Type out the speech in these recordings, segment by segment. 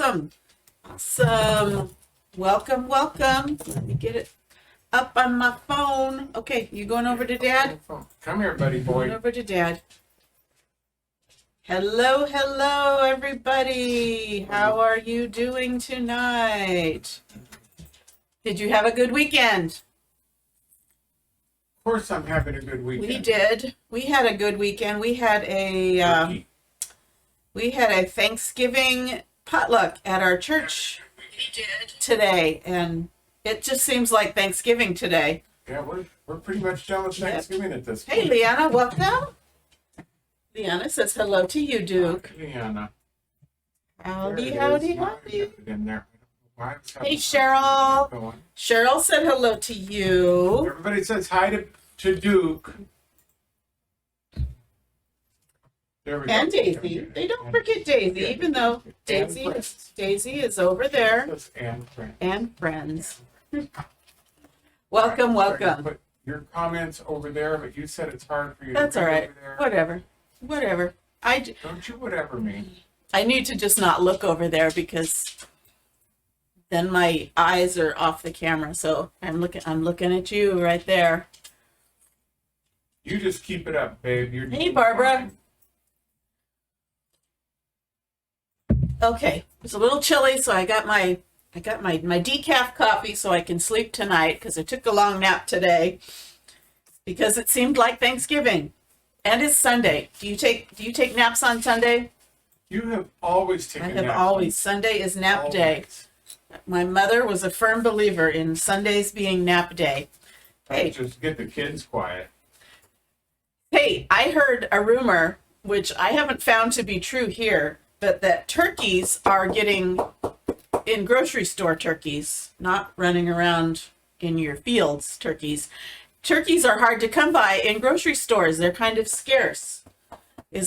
Awesome. Awesome. Welcome, welcome. Let me get it up on my phone. Okay, you going over to Dad? Come here, buddy Going boy. over to Dad. Hello, hello, everybody. How are you doing tonight? Did you have a good weekend? Of course I'm having a good weekend. We did. We had a good weekend. We had Turkey. a Thanksgiving potluck at our church today, and it just seems like Thanksgiving today. Yeah, we're pretty much done with Thanksgiving at this Hey, point. Leanna, welcome. Leanna says hello to you, Duke. Leanna. Howdy, There it howdy, is. Now I howdy. got it in there. Why was Hey, that Cheryl. going? Cheryl said hello to you. Everybody says hi to Duke. There we go. And Daisy. They don't forget Daisy, even though Daisy is over there. And friends. And friends. Welcome, welcome. Put your comments over there, but you said it's hard for you That's to all read right. over there. Whatever. Don't you whatever me. I need to just not look over there because then my eyes are off the camera. So I'm looking at you right there. You just keep it up, babe. You're Hey, doing Barbara. fine. Okay, it's a little chilly, so I got my decaf coffee so I can sleep tonight because I took a long nap today because it seemed like Thanksgiving. And it's Sunday. Do you take naps on Sunday? You have always I taken have naps. always. Sunday is nap day. Always. My mother was a firm believer in Sundays being nap day. Hey, Just get the kids quiet. hey, I heard a rumor, which I haven't found to be true here, but that turkeys are getting in grocery store turkeys, not running around in your fields turkeys. Turkeys are hard to come by in grocery stores. They're kind of scarce.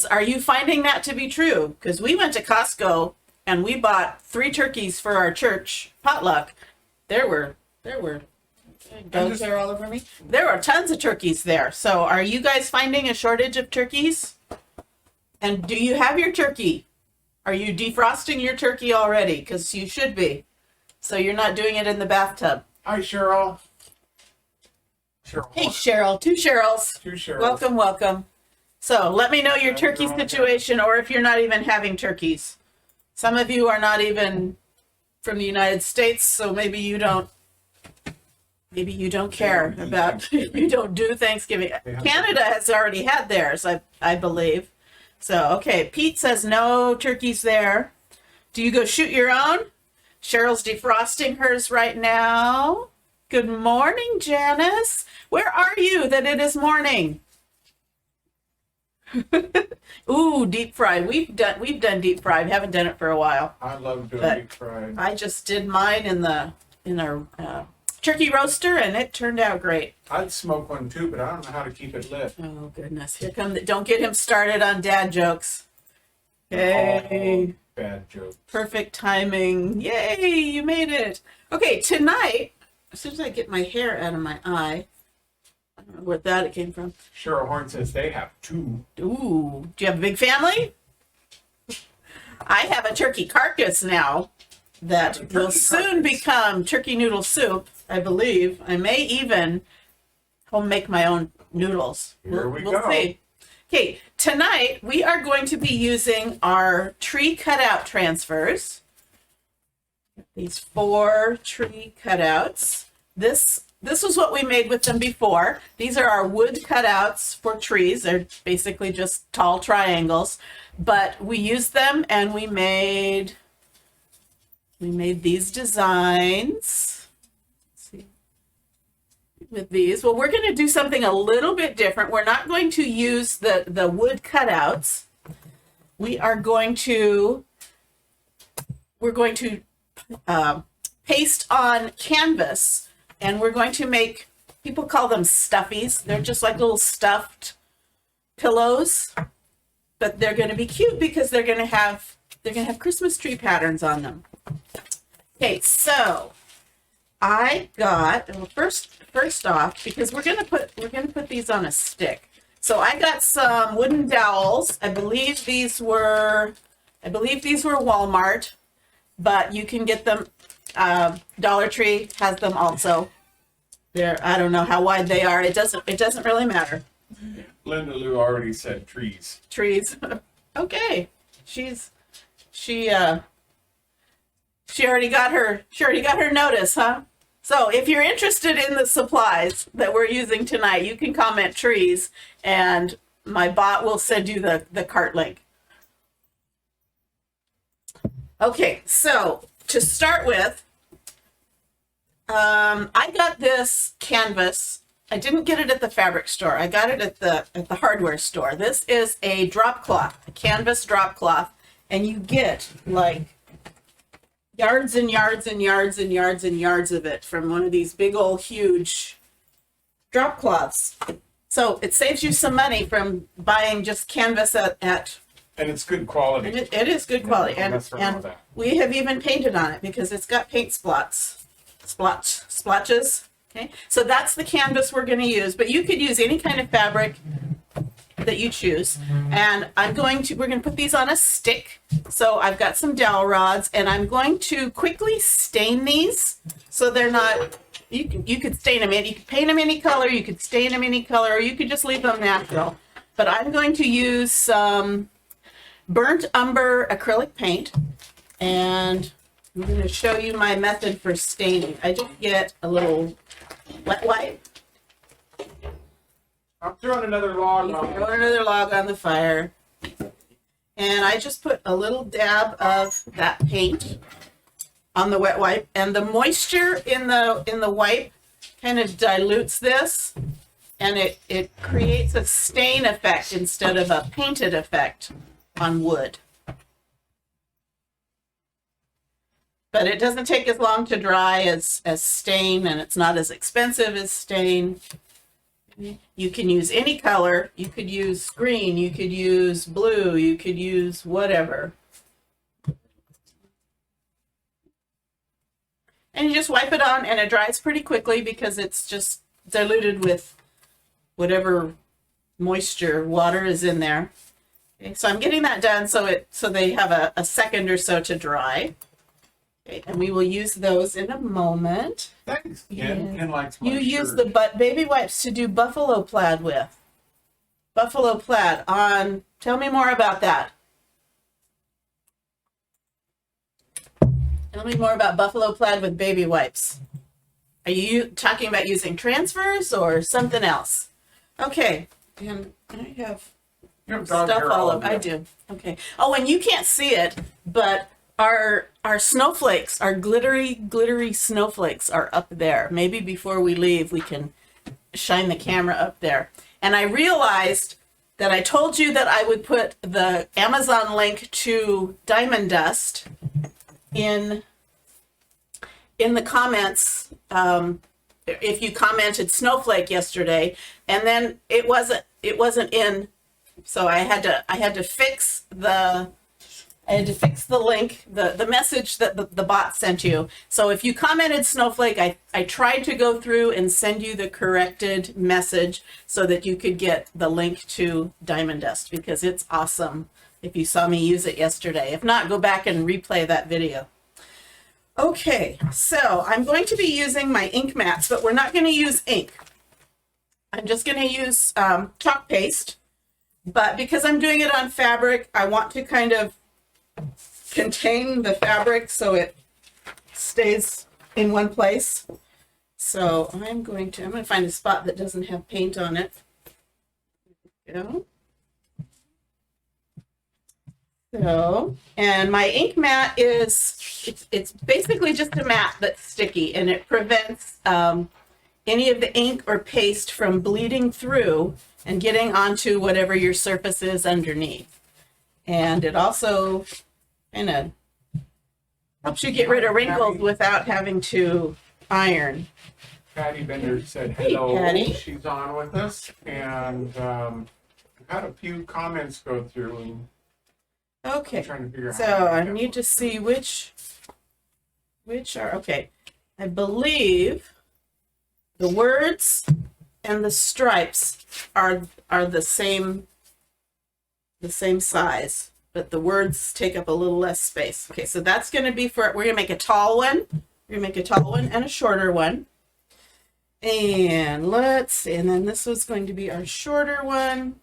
Are you finding that to be true? Because we went to Costco and we bought 3 turkeys for our church potluck. There were dog hair all over me. There were tons of turkeys there. So are you guys finding a shortage of turkeys? And do you have your turkey? Are you defrosting your turkey already? Because you should be. So you're not doing it in the bathtub. Hi, Cheryl. Cheryl. Hey, Cheryl. 2 Cheryls. 2 Cheryl. Welcome, welcome. So let me know your turkey situation, or if you're not even having turkeys. Some of you are not even from the United States, so maybe you don't care about, you don't do Thanksgiving. Canada has already had theirs, I believe. So, okay, Pete says no turkeys there. Do you go shoot your own? Cheryl's defrosting hers right now. Good morning, Janice. Where are you that it is morning? Ooh, deep fried. We've done deep fried. Haven't done it for a while. I love doing But deep fried. I just did mine in our turkey roaster, and it turned out great. I'd smoke one too, but I don't know how to keep it lit. Oh goodness! Here come don't get him started on dad jokes. Yay! Oh, bad joke. Perfect timing. Yay! You made it. Okay, tonight. As soon as I get my hair out of my eye, I don't know where that came from. Cheryl Horn says they have 2. Ooh, do you have a big family? I have a turkey carcass now that will soon become turkey noodle soup, I believe. I may even home make my own noodles. Here we We'll go. see. Okay, tonight we are going to be using our tree cutout transfers. These 4 tree cutouts. This was what we made with them before. These are our wood cutouts for trees. They're basically just tall triangles, but we used them and we made these designs. Let's see. With these. Well, we're going to do something a little bit different. We're not going to use the wood cutouts. We're going to paste on canvas, and we're going to make, people call them stuffies. They're just like little stuffed pillows, but they're going to be cute because they're going to have Christmas tree patterns on them. Okay, so I got, well, first off, because we're gonna put these on a stick. So I got some wooden dowels. I believe these were Walmart. but you can get them. Dollar Tree has them also. I don't know how wide they are. It doesn't really matter. Linda Lou already said trees. Trees. Okay. She already got her notice, huh? So if you're interested in the supplies that we're using tonight, you can comment trees and my bot will send you the cart link. Okay, so to start with, I got this canvas. I didn't get it at the fabric store. I got it at the hardware store. This is a drop cloth, a canvas drop cloth, and you get like yards and yards and yards and yards and yards of it from one of these big old huge drop cloths. So it saves you some money from buying just canvas at And it's good quality. and it is good quality. Don't And, mess around with and that. we have even painted on it because it's got paint splotches. Okay, so that's the canvas we're going to use, but you could use any kind of fabric that you choose. And we're going to put these on a stick. So I've got some dowel rods and I'm going to quickly stain these so they're not, you could stain them in, you could paint them any color, you could stain them any color, or you could just leave them natural. But I'm going to use some burnt umber acrylic paint, and I'm going to show you my method for staining. I just get a little wet wipe. I'm throwing another log on. Throw another log on the fire. And I just put a little dab of that paint on the wet wipe, and the moisture in the wipe kind of dilutes this, and it creates a stain effect instead of a painted effect on wood. But it doesn't take as long to dry as stain, and it's not as expensive as stain. You can use any color. You could use green, you could use blue, you could use whatever. And you just wipe it on, and it dries pretty quickly because it's just diluted with whatever moisture, water is in there. Okay, so I'm getting that done so they have a second or so to dry. Okay, and we will use those in a moment. Thanks. Yeah. Ken likes my You use shirt. the baby wipes to do buffalo plaid with. Buffalo plaid on, tell me more about that. Tell me more about buffalo plaid with baby wipes. Are you talking about using transfers or something else? Okay, and I have You have dog stuff hair all over over. I you. do. Okay. Oh, and you can't see it, but our snowflakes, our glittery snowflakes are up there. Maybe before we leave, we can shine the camera up there. And I realized that I told you that I would put the Amazon link to Diamond Dust in the comments. If you commented snowflake yesterday, and then it wasn't in, so I had to fix the link, the message that the bot sent you. So if you commented snowflake, I tried to go through and send you the corrected message so that you could get the link to Diamond Dust, because it's awesome if you saw me use it yesterday. If not, go back and replay that video. Okay, so I'm going to be using my ink mats, but we're not going to use ink. I'm just going to use chalk paste, but because I'm doing it on fabric, I want to kind of contain the fabric so it stays in one place. So I'm going to find a spot that doesn't have paint on it. There we go. So, and my ink mat it's basically just a mat that's sticky, and it prevents any of the ink or paste from bleeding through and getting onto whatever your surface is underneath. And it also kind of helps you get rid of wrinkles without having to iron. Patty Bender said Hey, hello. Patty. She's on with us, and I've had a few comments go through, and I'm Okay, trying to figure out. so how I get need to see which are, okay. I believe the words and the stripes are the same size. but the words take up a little less space. Okay, so that's going to be for, we're going to make a tall one. We're going to make a tall one and a shorter one. And let's see, and then this was going to be our shorter one.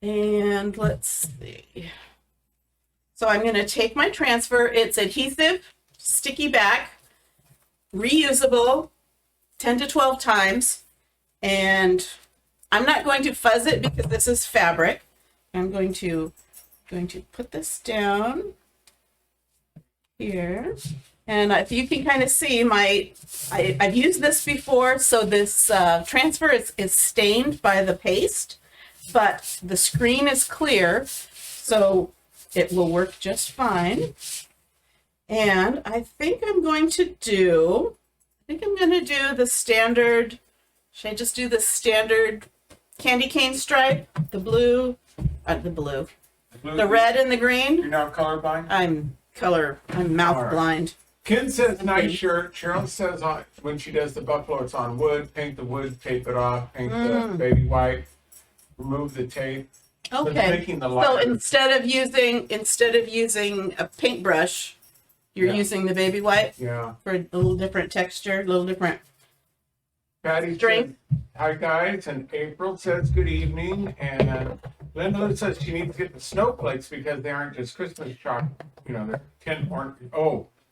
And let's see. So I'm going to take my transfer. It's adhesive, sticky back, reusable 10 to 12 times. And I'm not going to fuzz it because this is fabric. I'm going to put this down here. And if you can kind of see, I've used this before, so this transfer is stained by the paste, but the screen is clear, so it will work just fine. And I think I'm going to do the standard, should I just do the standard candy cane stripe, the red and the green? You're not colorblind? I'm mouth All right. blind. Ken says nice shirt. Cheryl says when she does the buffalo, it's on wood. Paint the wood, tape it off. Paint the baby white. Remove the tape. So it's Okay. making the So lighter. instead of using a paintbrush, you're Yeah. using the baby white Yeah. for a little different texture, a little different. Patty Strength. says, hi guys, and April says good evening, and Linda says she needs to get the snowflakes because they aren't just Christmas chalk. You know, they're 10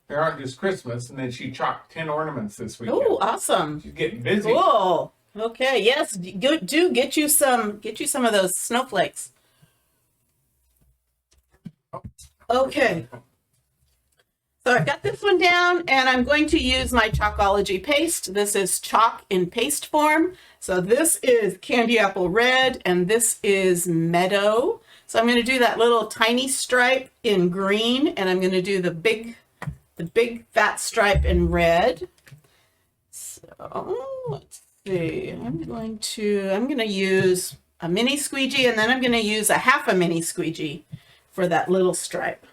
they aren't just Christmas, and then she chalked 10 ornaments this weekend. Oh, awesome! She's getting busy. Cool. Okay. Yes. Do get you some of those snowflakes. Okay. So I've got this one down, and I'm going to use my Chalkology paste. This is chalk in paste form. So this is Candy Apple Red, and this is Meadow. So I'm going to do that little tiny stripe in green, and I'm going to do the big fat stripe in red. So let's see. I'm going to use a mini squeegee, and then I'm going to use a half a mini squeegee for that little stripe.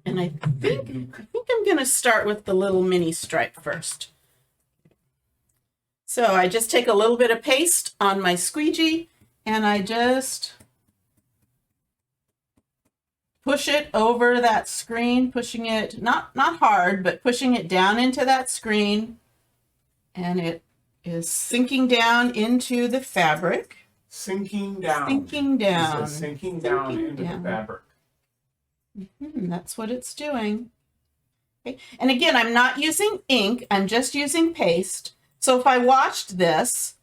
And I think I'm going to start with the little mini stripe first. So I just take a little bit of paste on my squeegee, and I just push it over that screen, pushing it, not hard, but pushing it down into that screen. And it is sinking down into the fabric. Sinking down. Sinking down. It says sinking down Sinking into down. the fabric. That's what it's doing. Okay. And again, I'm not using ink, I'm just using paste. So if I washed this,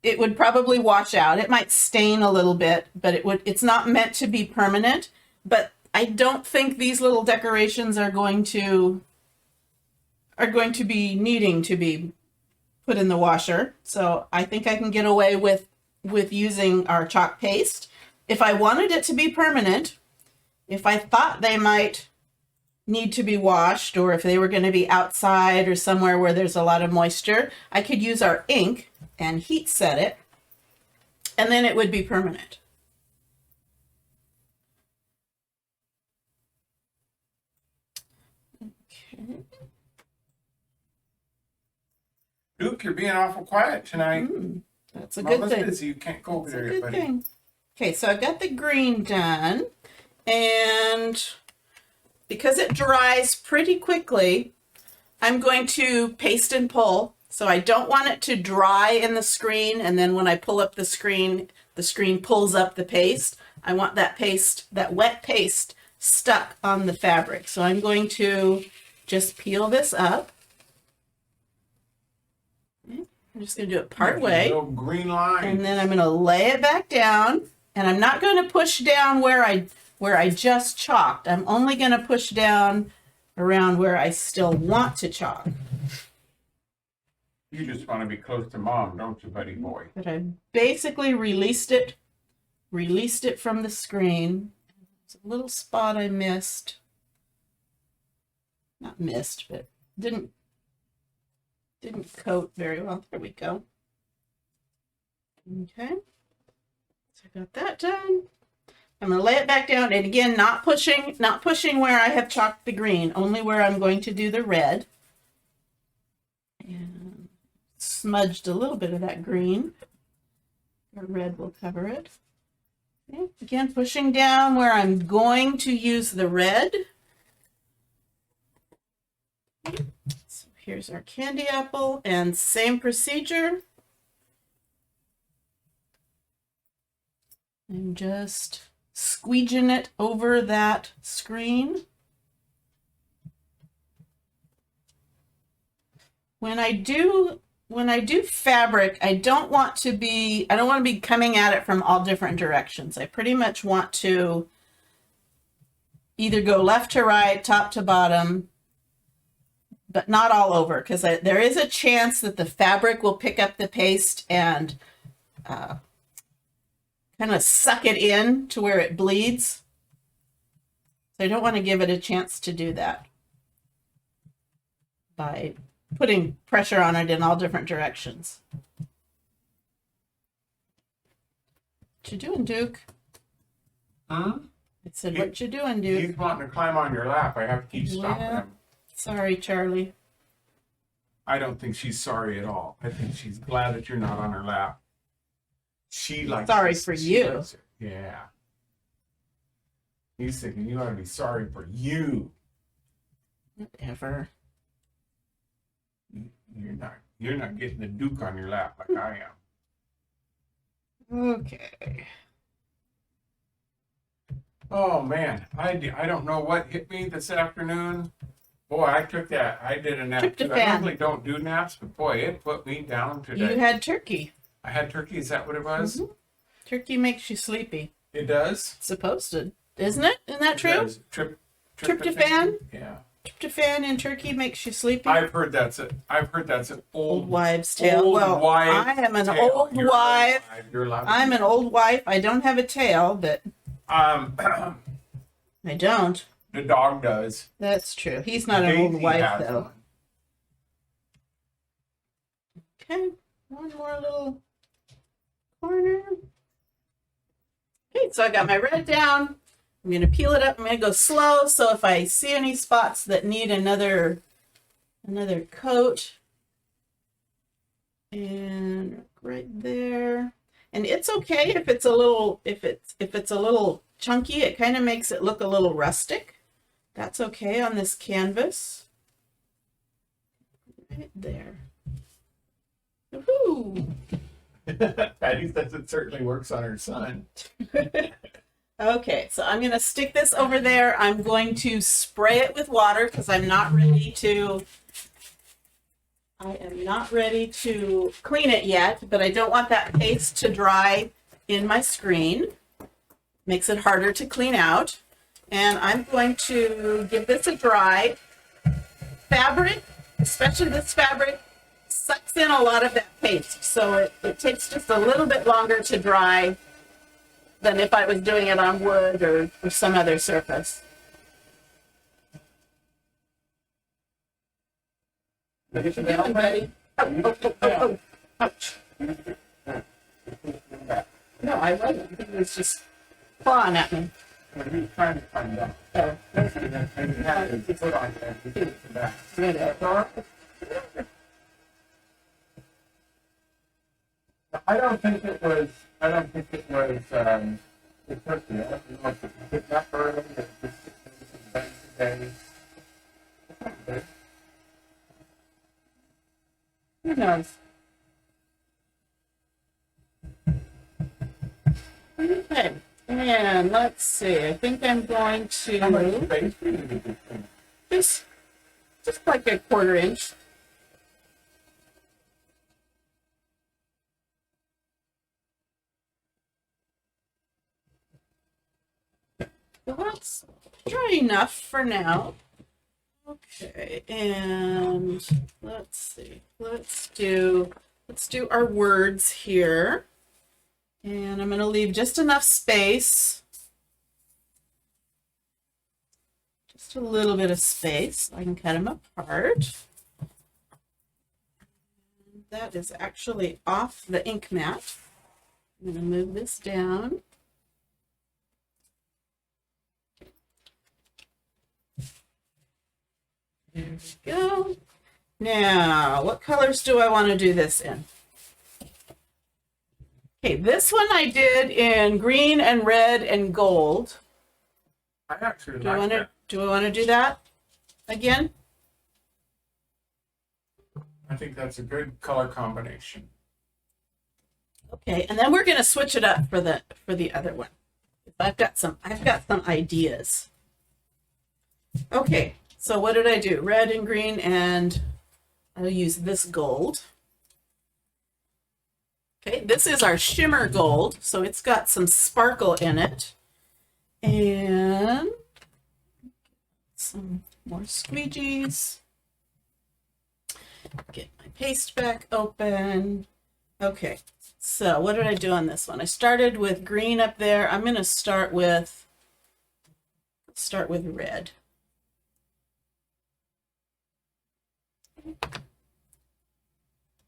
it would probably wash out. It might stain a little bit, but it's not meant to be permanent. But I don't think these little decorations are going to be needing to be put in the washer. So I think I can get away with using our chalk paste. If I wanted it to be permanent, if I thought they might need to be washed, or if they were going to be outside or somewhere where there's a lot of moisture, I could use our ink and heat set it, and then it would be permanent. Okay. Duke, you're being awful quiet tonight. That's a good Mama's thing. busy. You can't go over That's a there, good buddy. thing. Okay, so I've got the green done, and because it dries pretty quickly, I'm going to paste and pull. So I don't want it to dry in the screen, and then when I pull up the screen pulls up the paste. I want that paste, that wet paste, stuck on the fabric. So I'm going to just peel this up. I'm just going to do it part way. Little green line. And then I'm going to lay it back down, and I'm not going to push down where I just chalked. I'm only going to push down around where I still want to chalk. You just want to be close to mom, don't you, buddy boy? But I basically released it from the screen. It's a little spot I missed. Not missed, but didn't coat very well. There we go. Okay. So I got that done. I'm going to lay it back down, and again, not pushing where I have chalked the green, only where I'm going to do the red. And smudged a little bit of that green. The red will cover it. Okay, again, pushing down where I'm going to use the red. So here's our candy apple, and same procedure. I'm just squeeging it over that screen. When I do fabric, I don't want to be coming at it from all different directions. I pretty much want to either go left to right, top to bottom, but not all over, because there is a chance that the fabric will pick up the paste and kind of suck it in to where it bleeds. So I don't want to give it a chance to do that by putting pressure on it in all different directions. What you doing, Duke? Huh? I said, what you doing, Duke? He's wanting to climb on your lap. I have to keep stopping him. Sorry, Charlie. I don't think she's sorry at all. I think she's glad that you're not on her lap. She likes sorry this. for She you. likes it. Yeah. He's thinking you ought to be sorry for you. Whatever. You're not getting the Duke on your lap like I am. Okay. Oh man, I don't know what hit me this afternoon. Boy, I did a nap too. I Tryptophan. normally don't do naps, but boy, it put me down today. You had turkey. I had turkey. Is that what it was? Mm-hmm. Turkey makes you sleepy. It does. It's supposed to, isn't it? Isn't that It true? does. Tryptophan? Yeah. Tryptophan in turkey makes you sleepy. I've heard that's an Old old wives' tale. old Well, wives' I am an tale. old You're wife. You're allowed to I'm do an old wife. I don't have a tail, but that. I don't. The dog does. That's true. He's not an old Daisy wife, has though. one. Okay, one more little corner. Okay, so I got my red down. I'm going to peel it up. I'm going to go slow, so if I see any spots that need another coat, and right there. And it's okay if it's a little chunky. It kind of makes it look a little rustic. That's okay on this canvas. Right there. Woohoo! Patty says it certainly works on her son. Okay, so I'm going to stick this over there. I'm going to spray it with water because I am not ready to clean it yet, but I don't want that paste to dry in my screen. Makes it harder to clean out. And I'm going to give this a dry. Fabric, especially this fabric, sucks in a lot of that paste. So it takes just a little bit longer to dry than if I was doing it on wood or some other surface. What are you doing, buddy? Oh. Ouch. No, I wasn't. He was just clawing at me. He's trying to find out. Oh. And he had his foot on there. He did it back. I don't think it was the turkey. I don't know if it was up early or just today. Who knows? Okay, and let's see. I think I'm going How much to space do you need this thing? just like a 1/4 inch. Well, that's dry enough for now. Okay, and let's see. Let's do our words here. And I'm going to leave just enough space. Just a little bit of space so I can cut them apart. That is actually off the ink mat. I'm going to move this down. There we go. Now, what colors do I want to do this in? Okay, this one I did in green and red and gold. I actually Do I like want to that. do that again? I think that's a good color combination. Okay, and then we're going to switch it up for the other one. I've got some ideas. Okay, so what did I do? Red and green, and I'll use this gold. Okay, this is our shimmer gold, so it's got some sparkle in it. And some more squeegees. Get my paste back open. Okay, so what did I do on this one? I started with green up there. I'm going to start with red.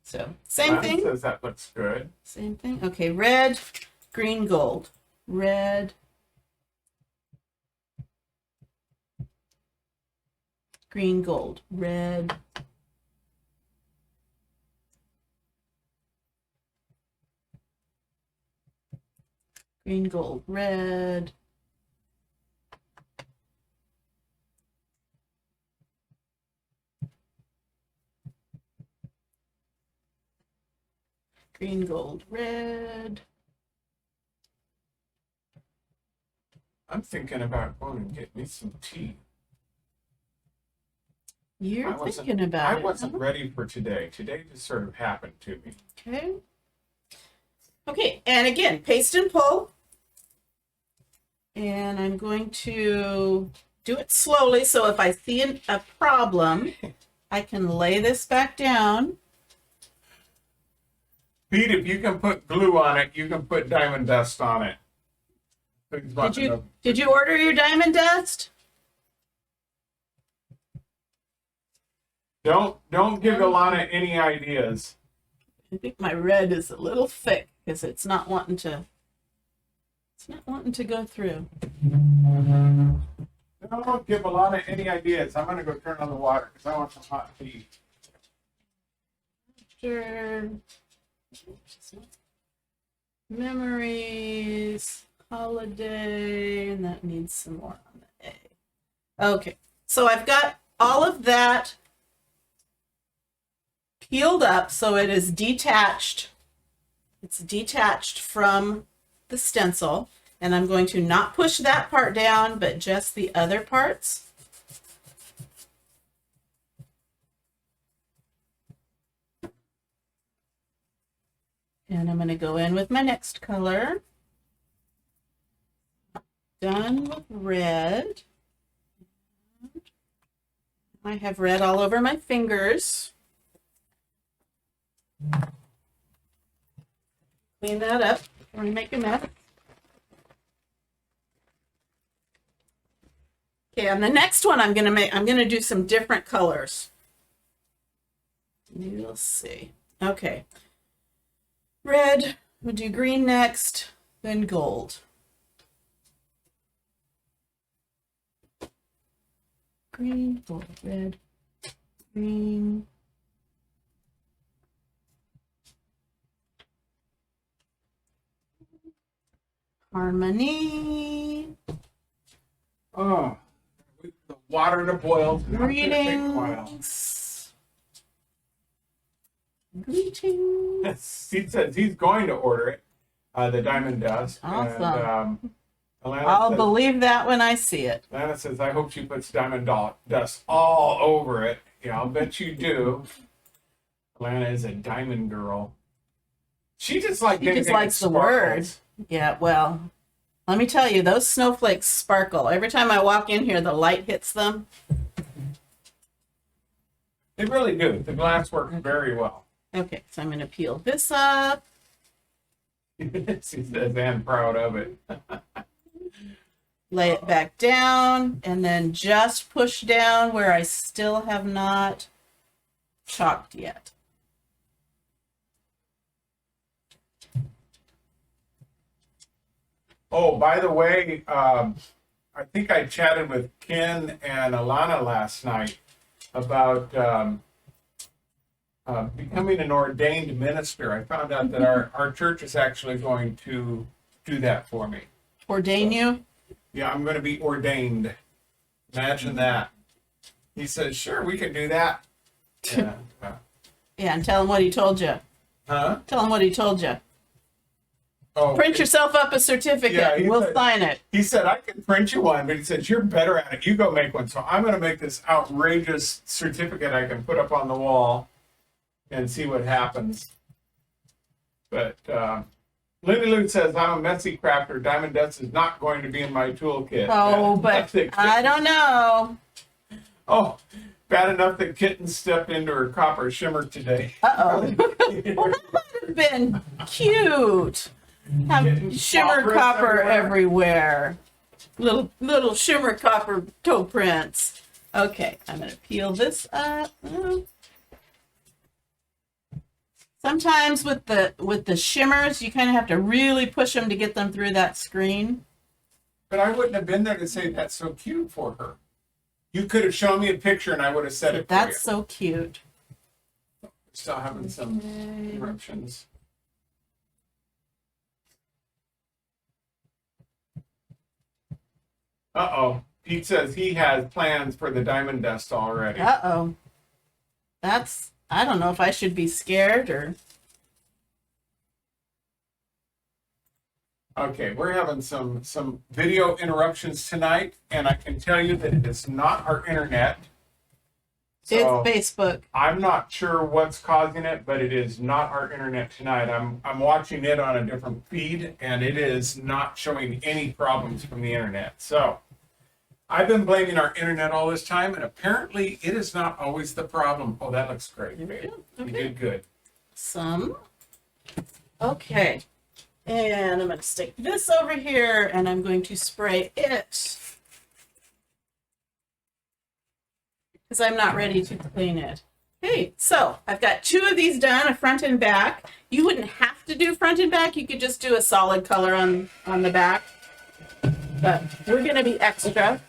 So same Lana thing. says that looks good. Same thing. Okay, red, green, gold. Red, green, gold. Red, green, gold. Red, green, gold, red. I'm thinking about going and get me some tea. You're I thinking about it. I wasn't Huh? ready for today. Today just sort of happened to me. Okay. Okay, and again, paste and pull. And I'm going to do it slowly, so if I see a problem, I can lay this back down. Pete, if you can put glue on it, you can put diamond dust on it. Did you order your diamond dust? Don't give Alana any ideas. I think my red is a little thick because it's not wanting to go through. Don't give Alana any ideas. I'm gonna go turn on the water because I want some hot tea. Sure. Memories, holiday, and that needs some more on the A. Okay, so I've got all of that peeled up so it is detached. It's detached from the stencil, and I'm going to not push that part down, but just the other parts. And I'm going to go in with my next color. Done with red. I have red all over my fingers. Clean that up before I make a mess. Okay, on the next one I'm gonna do some different colors. You'll see. Okay. Red, we'll do green next, then gold. Green, gold, red, green. Harmony. Oh, the water to boil. Greetings. Greetings. He says he's going to order it, the diamond dust. Awesome. And, I'll believe that when I see it. Lana says, I hope she puts diamond dust all over it. Yeah, I'll bet you do. Lana is a diamond girl. She just likes the word. Yeah, well, let me tell you, those snowflakes sparkle. Every time I walk in here, the light hits them. They really do. The glass works very well. Okay, so I'm going to peel this up. She says, I'm proud of it. Lay it back down, and then just push down where I still have not chalked yet. Oh, by the way, I think I chatted with Ken and Alana last night about becoming an ordained minister. I found out that our church is actually going to do that for me. Ordain you? Yeah, I'm going to be ordained. Imagine that. He says, sure, we can do that. And, Yeah, and tell him what he told you. huh? Tell him what he told you. Oh, Print yourself up a certificate. Yeah, and we'll sign it. He said, I can print you one, but he said, you're better at it. You go make one. So I'm going to make this outrageous certificate I can put up on the wall and see what happens. But Lindy Lou says, I'm a messy crafter. Diamond Dust is not going to be in my toolkit. Oh, but I don't know. Oh, bad enough that Kitten stepped into her copper shimmer today. Uh-oh. Well, that might have been cute. Have shimmer copper everywhere. Little shimmer copper toe prints. Okay, I'm gonna peel this up. Sometimes with the shimmers, you kind of have to really push them to get them through that screen. But I wouldn't have been there to say that's so cute for her. You could have shown me a picture and I would have said it for you. That's so cute. Still having some eruptions. Uh-oh. Pete says he has plans for the Diamond Dust already. Uh-oh. I don't know if I should be scared or... Okay, we're having some video interruptions tonight, and I can tell you that it is not our internet. So It's Facebook. I'm not sure what's causing it, but it is not our internet tonight. I'm watching it on a different feed, and it is not showing any problems from the internet. So I've been blaming our internet all this time, and apparently it is not always the problem. Oh, that looks great. There we go. You Okay. did good. Okay. And I'm going to stick this over here, and I'm going to spray it. Because I'm not ready to clean it. Okay, so I've got 2 of these done, a front and back. You wouldn't have to do front and back. You could just do a solid color on the back. But we're going to be extra.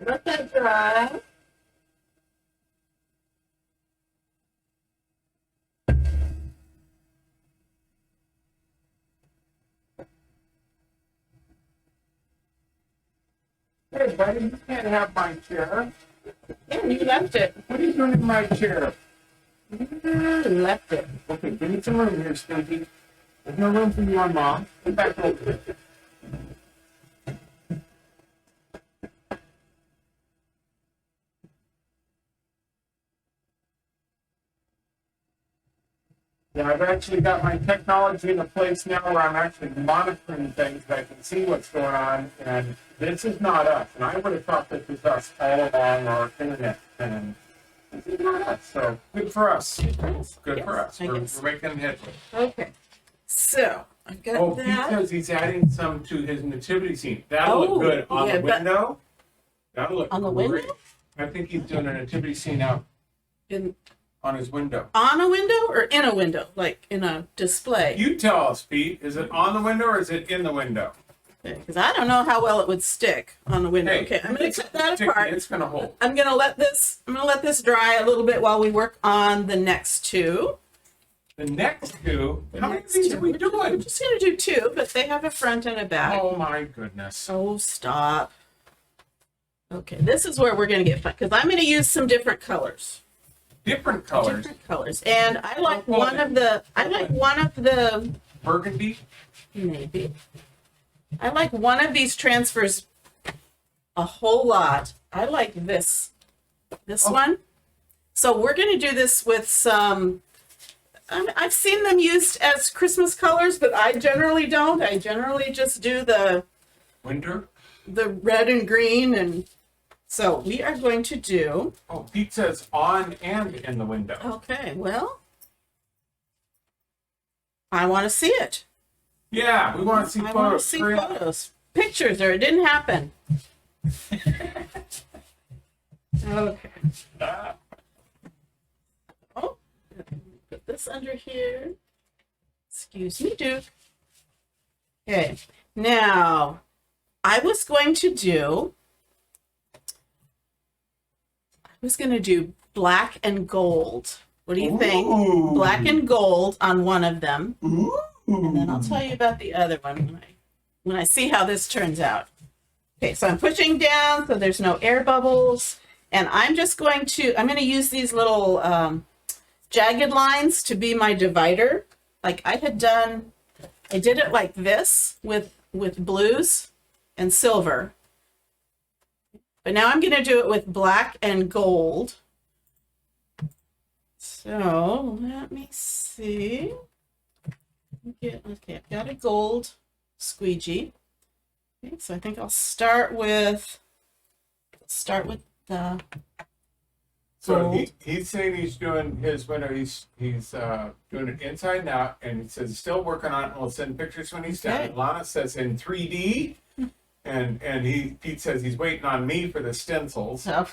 Let that dry. Hey, buddy, you can't have my chair. Yeah, you left it. What are you doing in my chair? You left it. Okay, give me some room here, Stuffies. There's no room for you on Mom. Get back over here. Yeah, I've actually got my technology in a place now where I'm actually monitoring things. I can see what's going on, and this is not us. And I would have thought this was us all along our internet, and this is not us. So good for us. Good for us. We're making headway. Okay. So I've got Oh, that. because he's adding some to his nativity scene. That'll look good on the window. That'll look on the great. window? I think he's doing a nativity scene out on his window. On a window or in a window? Like in a display? You tell us, Pete. Is it on the window or is it in the window? Because I don't know how well it would stick on the window. Hey, okay, I'm going to cut that sticky, apart. it's gonna hold. I'm going to let this dry a little bit while we work on the next 2. The next 2. How many of these are we We're doing? just going to do 2, but they have a front and a back. Oh my goodness. Oh, stop. Okay, this is where we're going to get fun because I'm going to use some different colors. Different colors. Different colors. And I like one of the Burgundy. maybe. I like one of these transfers a whole lot. I like this one. So we're going to do this with some, I've seen them used as Christmas colors, but I generally don't. I generally just do the red and green. And so we are going to do. Oh, Pete says on and in the window. Okay, well, I want to see it. Yeah, we want to see I photos. want to see photos. Pictures, or it didn't happen. Okay. Oh, put this under here. Excuse me, Duke. Okay. Now, I was going to do black and gold. What do you think? Ooh. Black and gold on one of them. Ooh. And then I'll tell you about the other one when I see how this turns out. Okay, so I'm pushing down so there's no air bubbles. And I'm going to use these little jagged lines to be my divider. Like I did it like this with blues and silver. But now I'm going to do it with black and gold. So let me see. Okay, I've got a gold squeegee. Okay, so I think I'll start with the So gold. he's saying he's doing his window. He's doing it inside and out, and he says he's still working on it. And we'll send pictures when he's done. Okay. And Lana says in 3D, and Pete says he's waiting on me for the stencils. So,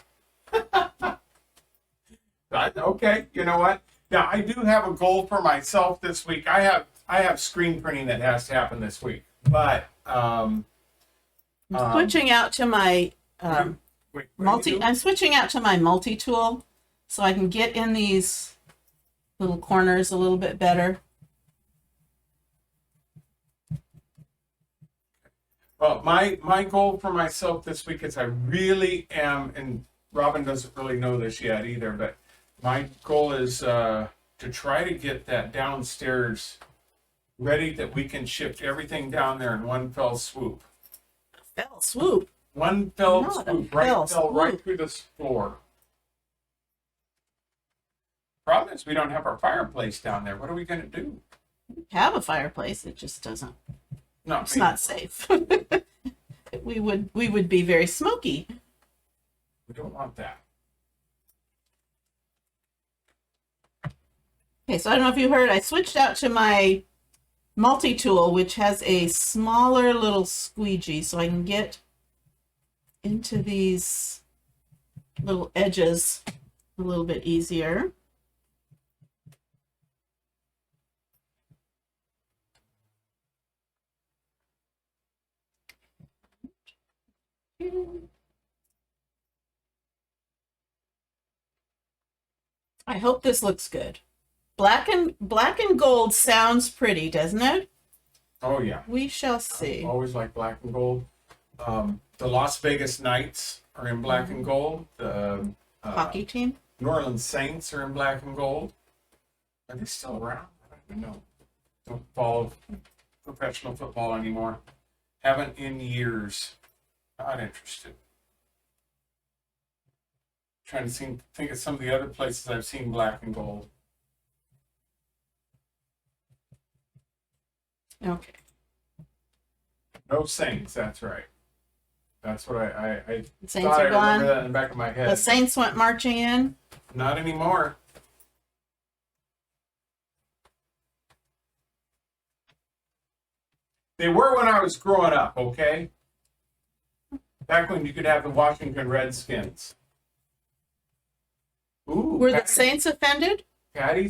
Okay, you know what? Now I do have a goal for myself this week. I have screen printing that has to happen this week, but I'm switching out to my wait, what are you doing? I'm switching out to my multi-tool so I can get in these little corners a little bit better. Well, my goal for myself this week is I really am, and Robin doesn't really know this yet either, but my goal is to try to get that downstairs ready that we can shift everything down there in one fell swoop. Fell swoop. One fell Not a swoop, fell fell right swoop. through this floor. Problem is we don't have our fireplace down there. What are we going to do? Have a fireplace. It just doesn't. Not It's me. not safe. we would be very smoky. We don't want that. Okay, so I don't know if you heard, I switched out to my multi-tool, which has a smaller little squeegee, so I can get into these little edges a little bit easier. I hope this looks good. Black and gold sounds pretty, doesn't it? Oh yeah. We shall see. Always like black and gold. The Las Vegas Knights are in black and gold. The Hockey team. New Orleans Saints are in black and gold. Are they still around? I don't even know. Don't follow professional football anymore. Haven't in years. Not interested. Trying to think of some of the other places I've seen black and gold. Okay. No Saints, that's right. That's what I Saints thought I are remember gone. that in the back of my head. The Saints went marching in. Not anymore. They were when I was growing up, okay? Back when you could have the Washington Redskins. Ooh, Were the Saints offended? Patty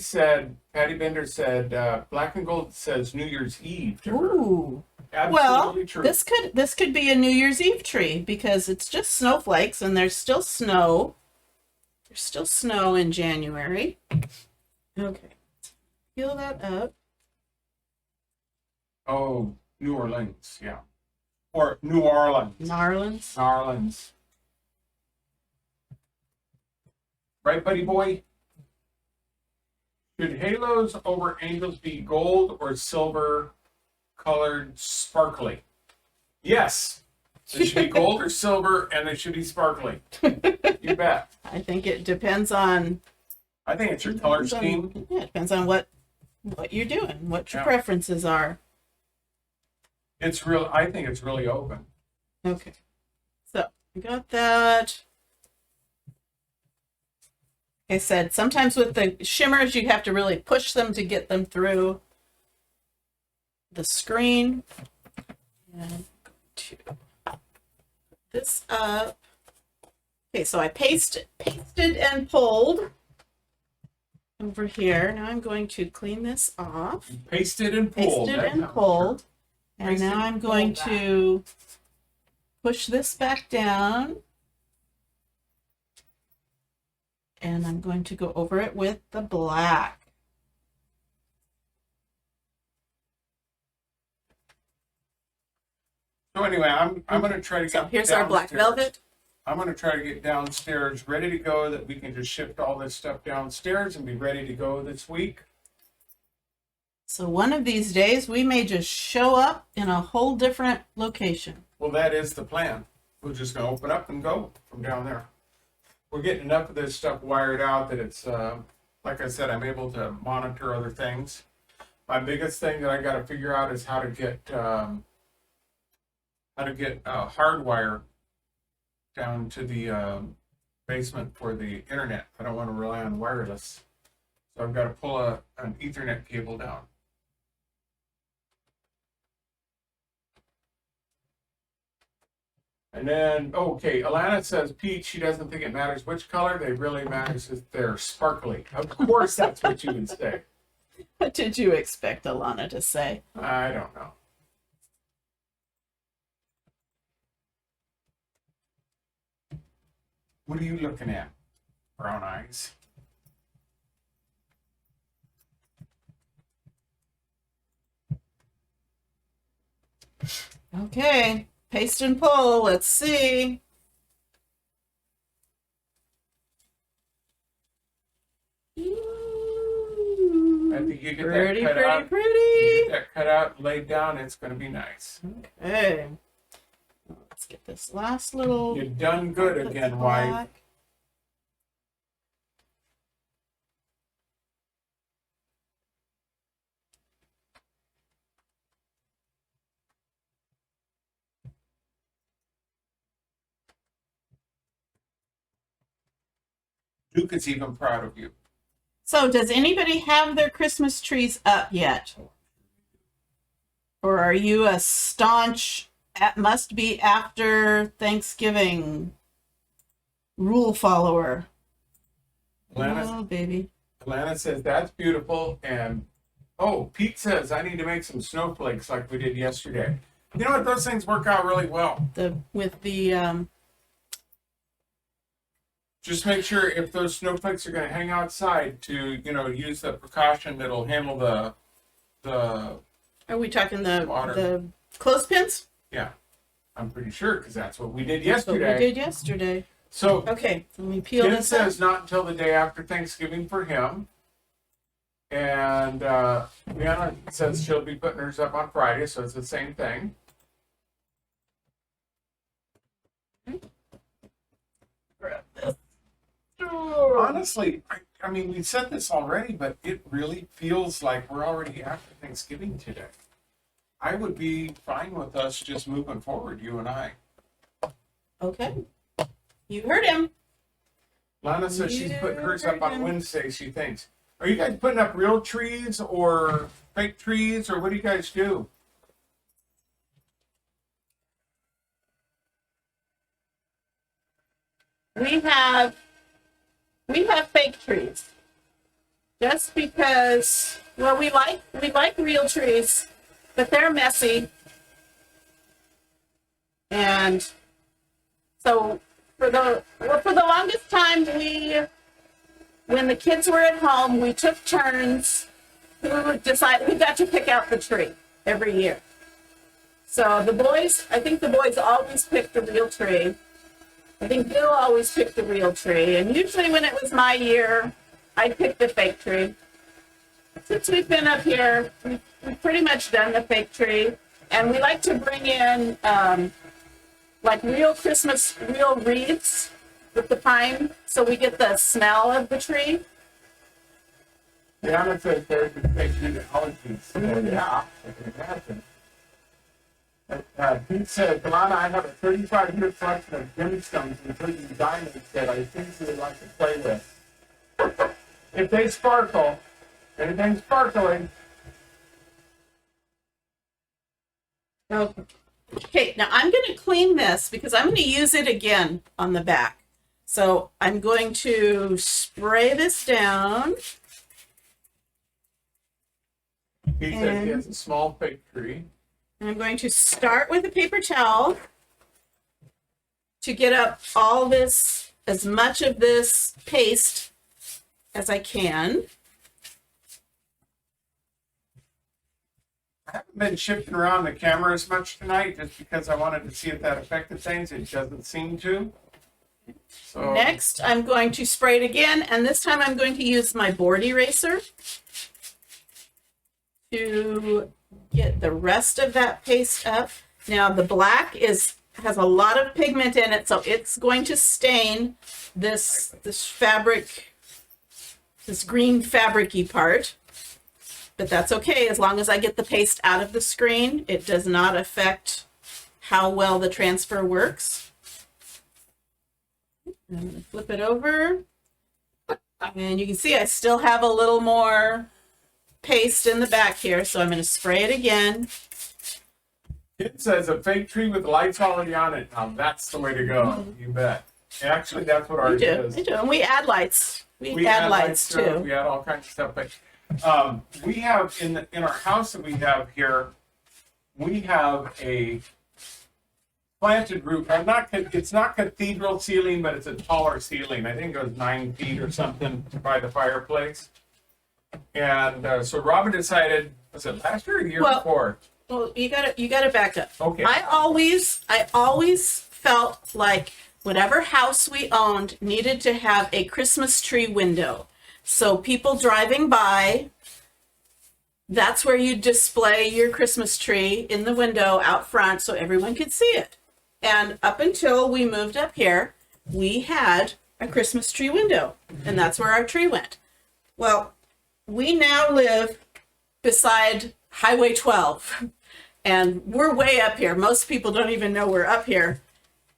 Bender said, black and gold says New Year's Eve to her. Ooh. Absolutely Well, true. this could be a New Year's Eve tree because it's just snowflakes and there's still snow. There's still snow in January. Okay. Peel that up. Oh, New Orleans, yeah. Or New Orleans. Narlands. New Orleans. Right, buddy boy? Should halos over angels be gold or silver colored sparkly? Yes. They should be gold or silver and they should be sparkly. You bet. I think it depends on I think it's your color scheme. Yeah, it depends on what you're doing, what your Yeah. preferences are. I think it's really open. Okay. So I got that. Like I said, sometimes with the shimmers, you have to really push them to get them through the screen. And I'm going to put this up. Okay, so I pasted and pulled over here. Now I'm going to clean this off. Pasted and pulled. Pasted That and sounds pulled. And now I'm going to push this back down. And I'm going to go over it with the black. So anyway, I'm going to try to get So here's our black downstairs. velvet. I'm going to try to get downstairs ready to go, that we can just shift all this stuff downstairs and be ready to go this week. So one of these days we may just show up in a whole different location. Well, that is the plan. We're just going to open up and go from down there. We're getting enough of this stuff wired out that it's, like I said, I'm able to monitor other things. My biggest thing that I got to figure out is how to get hardwire down to the basement for the internet. I don't want to rely on wireless. So I've got to pull an Ethernet cable down. And then, okay, Alana says peach. She doesn't think it matters which color. They really matters if they're sparkly. Of course, that's what you would say. What did you expect Alana to say? I don't know. What are you looking at? Brown eyes. Okay, paste and pull. Let's see. I think you get Pretty, that cut out. You pretty. get that cut out and laid down. It's going to be nice. Okay. Let's get this last little. You've done good again, wife. black. Duke is even proud of you. So, does anybody have their Christmas trees up yet? Or are you a staunch, must be after Thanksgiving rule follower? Oh, baby. Alana says that's beautiful, and oh, Pete says I need to make some snowflakes like we did yesterday. You know what? Those things work out really well. With the Just make sure if those snowflakes are going to hang outside to, use the precaution that'll handle the. Are we talking the water. the clothespins? Yeah, I'm pretty sure because that's what we did That's what yesterday. we did yesterday. So Okay, let me peel Ken this says up. not until the day after Thanksgiving for him. And Rihanna says she'll be putting hers up on Friday, so it's the same thing. Grab this. Honestly, I mean, we said this already, but it really feels like we're already after Thanksgiving today. I would be fine with us just moving forward, you and I. Okay. You heard him. Lana says she's putting hers up on Wednesday, she thinks. Are you guys putting up real trees or fake trees, or what do you guys do? We have fake trees. Just because, well, we like real trees, but they're messy. And so for the longest time, when the kids were at home, we took turns who decided we got to pick out the tree every year. So I think the boys always picked a real tree. I think Bill always picked a real tree. And usually when it was my year, I picked a fake tree. Since we've been up here, we've pretty much done the fake tree. And we like to bring in like real wreaths with the pine, so we get the smell of the tree. Rihanna says there's been fake genealogies. Yeah, I can imagine. Pete says, Alana, I have a 35-year collection of gemstones, including diamonds, that I think you would like to play with. If they sparkle, anything sparkling. Okay, now I'm going to clean this because I'm going to use it again on the back. So I'm going to spray this down. He says he has a small fake tree. And I'm going to start with a paper towel to get up all this, as much of this paste as I can. I haven't been shifting around the camera as much tonight just because I wanted to see if that affected things. It doesn't seem to. So Next, I'm going to spray it again, and this time I'm going to use my board eraser to get the rest of that paste up. Now the black has a lot of pigment in it, so it's going to stain this fabric, this green fabric-y part. But that's okay, as long as I get the paste out of the screen, it does not affect how well the transfer works. I'm going to flip it over. And you can see I still have a little more paste in the back here, so I'm going to spray it again. it says a fake tree with lights already on it. Now that's the way to go. You bet. Actually, that's what ours is. We do. And we add lights. We add lights too. We add all kinds of stuff. But we have in our house that we have here, we have a planted roof. It's not cathedral ceiling, but it's a taller ceiling. I think it goes 9 feet or something by the fireplace. And so Robin decided, was it last year or the year before? Well, you gotta back up. Okay. I always felt like whatever house we owned needed to have a Christmas tree window. So people driving by, that's where you display your Christmas tree in the window out front so everyone could see it. And up until we moved up here, we had a Christmas tree window, and that's where our tree went. Well, we now live beside Highway 12, and we're way up here. Most people don't even know we're up here.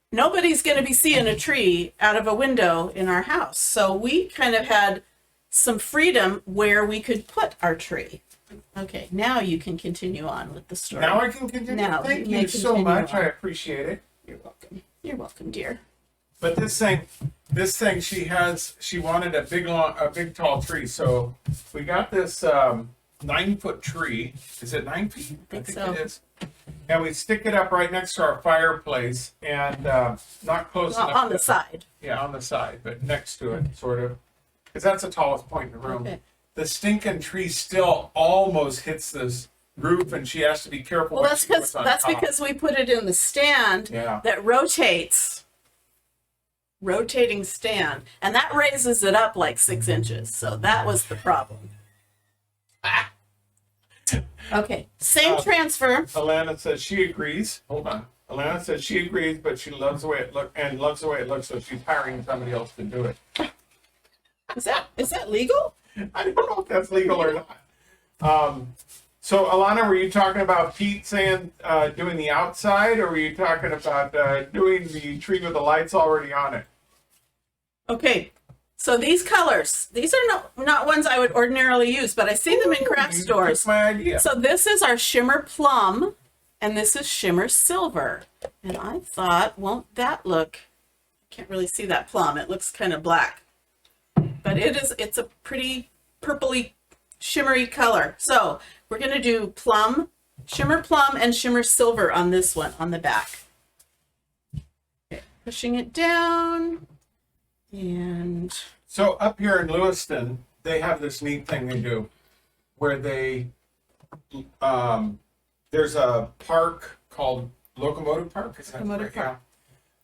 Nobody's going to be seeing a tree out of a window in our house. So we kind of had some freedom where we could put our tree. Okay, now you can continue on with the story. Now I can continue. Now Thank you may you so continue much. on. I appreciate it. You're welcome. You're welcome, dear. But this thing she wanted a big tall tree. So we got this 9-foot tree. Is it 9 feet? I think so. It is. And we stick it up right next to our fireplace, and not close enough. On the side. Yeah, on the side, but next to it, sort of, because that's the tallest point in the room. Okay. The stinking tree still almost hits this roof, and she has to be careful. Well, what that's she puts on top. because we put it in the stand that rotates. Rotating stand, and that raises it up like 6 inches. So that was the problem. Okay, same transfer. Alana says she agrees. Hold on. Alana says she agrees, but she loves the way it looks, so she's hiring somebody else to do it. Is that legal? I don't know if that's legal or not. So Alana, were you talking about Pete saying doing the outside, or were you talking about doing the tree with the lights already on it? Okay, so these colors, these are not ones I would ordinarily use, but I see them in craft stores. That's my idea. So this is our shimmer plum, and this is shimmer silver. And I thought, won't that look, I can't really see that plum. It looks kind of black, but it's a pretty purpley, shimmery color. So we're going to do plum, shimmer plum, and shimmer silver on this one, on the back. Okay, pushing it down. And so up here in Lewiston, they have this neat thing they do where they, there's a park called Locomotive Park. Is that Locomotive right?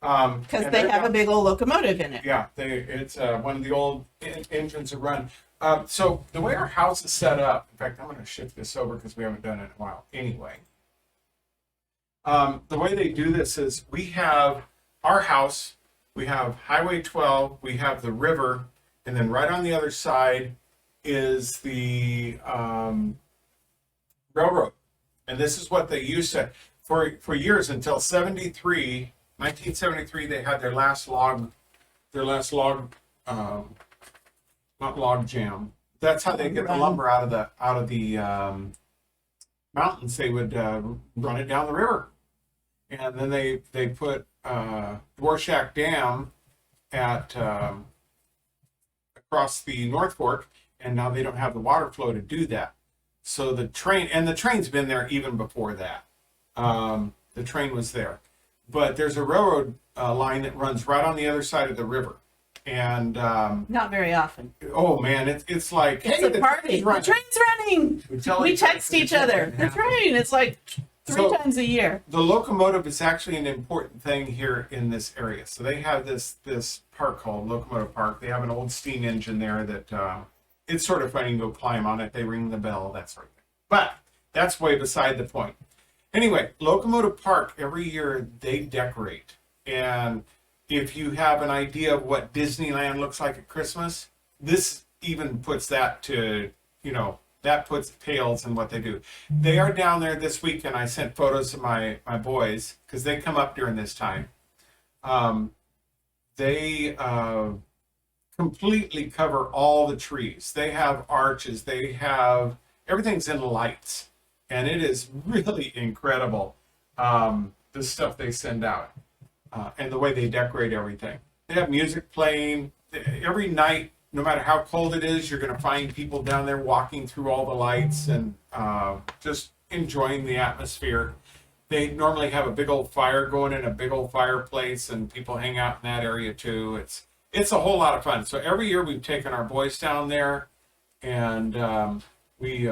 Park. Because And they they're have a big old locomotive in it. Yeah, it's one of the old engines that run. So the way our house is set up, in fact, I'm going to shift this over because we haven't done it in a while anyway. The way they do this is we have our house, we have Highway 12, we have the river, and then right on the other side is the railroad. And this is what they used to, for years until 1973, they had their last log, not log jam. That's how they get the lumber out of the mountains. They would run it down the river, and then they put Dvorak Dam at across the North Fork, and now they don't have the water flow to do that. So the train's been there even before that. The train was there. But there's a railroad line that runs right on the other side of the river. And Not very often. oh man, it's like, It's hey, a the party. train's The running. train's running. tell We each other text each other. The train. It's like three times a year. The locomotive is actually an important thing here in this area. So they have this park called Locomotive Park. They have an old steam engine there that it's sort of funny. You go climb on it. They ring the bell, that sort of thing. But that's way beside the point. Anyway, Locomotive Park, every year they decorate. And if you have an idea of what Disneyland looks like at Christmas, this even puts that to, that puts pales in what they do. They are down there this week, and I sent photos to my boys because they come up during this time. They completely cover all the trees. They have arches. They have everything's in lights, and it is really incredible. The stuff they send out and the way they decorate everything. They have music playing every night. No matter how cold it is, you're going to find people down there walking through all the lights and just enjoying the atmosphere. They normally have a big old fire going in a big old fireplace, and people hang out in that area too. It's a whole lot of fun. So every year we've taken our boys down there, and we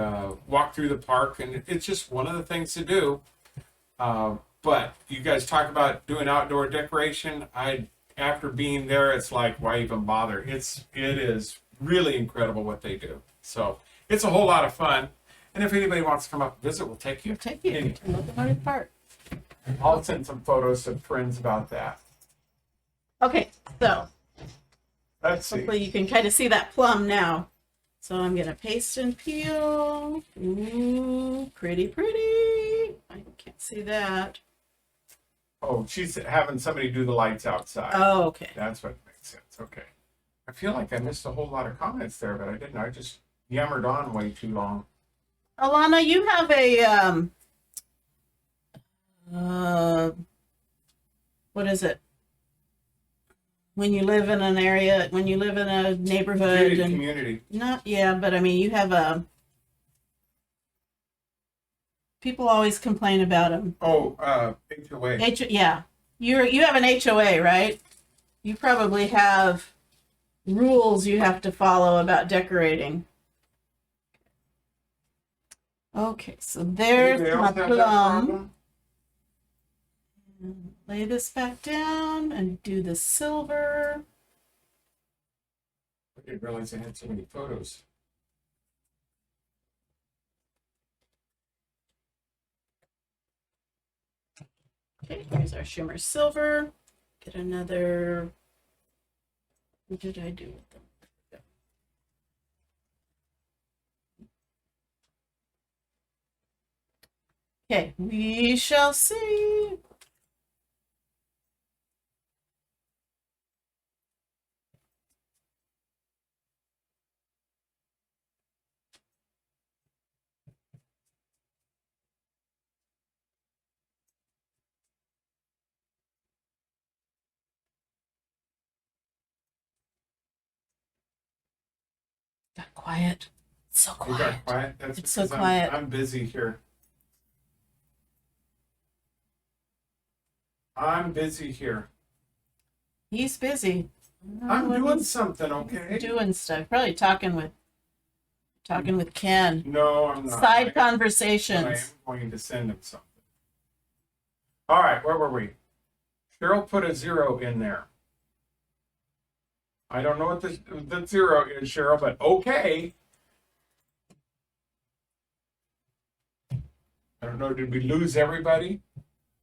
walk through the park, and it's just one of the things to do. But you guys talk about doing outdoor decoration. After being there, it's like, why even bother? It is really incredible what they do. So it's a whole lot of fun. And if anybody wants to come up and visit, we'll take you. We'll take you to Locomotive Park. I'll send some photos to friends about that. Okay, so Let's see. hopefully you can kind of see that plum now. So I'm going to paste and peel. Ooh, pretty, pretty. I can't see that. Oh, she's having somebody do the lights outside. Oh, okay. That's what makes sense. Okay. I feel like I missed a whole lot of comments there, but I didn't. I just yammered on way too long. Alana, you have a, what is it? When you live in an area, when you live in a neighborhood Gated and community. but I mean, you have a, people always complain about them. Oh, HOA. Yeah. You have an HOA, right? You probably have rules you have to follow about decorating. Okay, so there's Anybody my else have that plum. problem? Lay this back down and do the silver. I didn't realize I had so many photos. Okay, here's our shimmer silver. Get another. What did I do with them? Okay, we shall see. Got quiet. It's so You quiet. got quiet? That's It's so because quiet. I'm busy here. I'm busy here. He's busy. I'm What doing he's something, okay? doing stuff. Probably talking with Ken. No, I'm not. Side I am conversations. going to send him something. All right, where were we? Cheryl put a 0 in there. I don't know what the 0 is, Cheryl, but okay. I don't know. Did we lose everybody?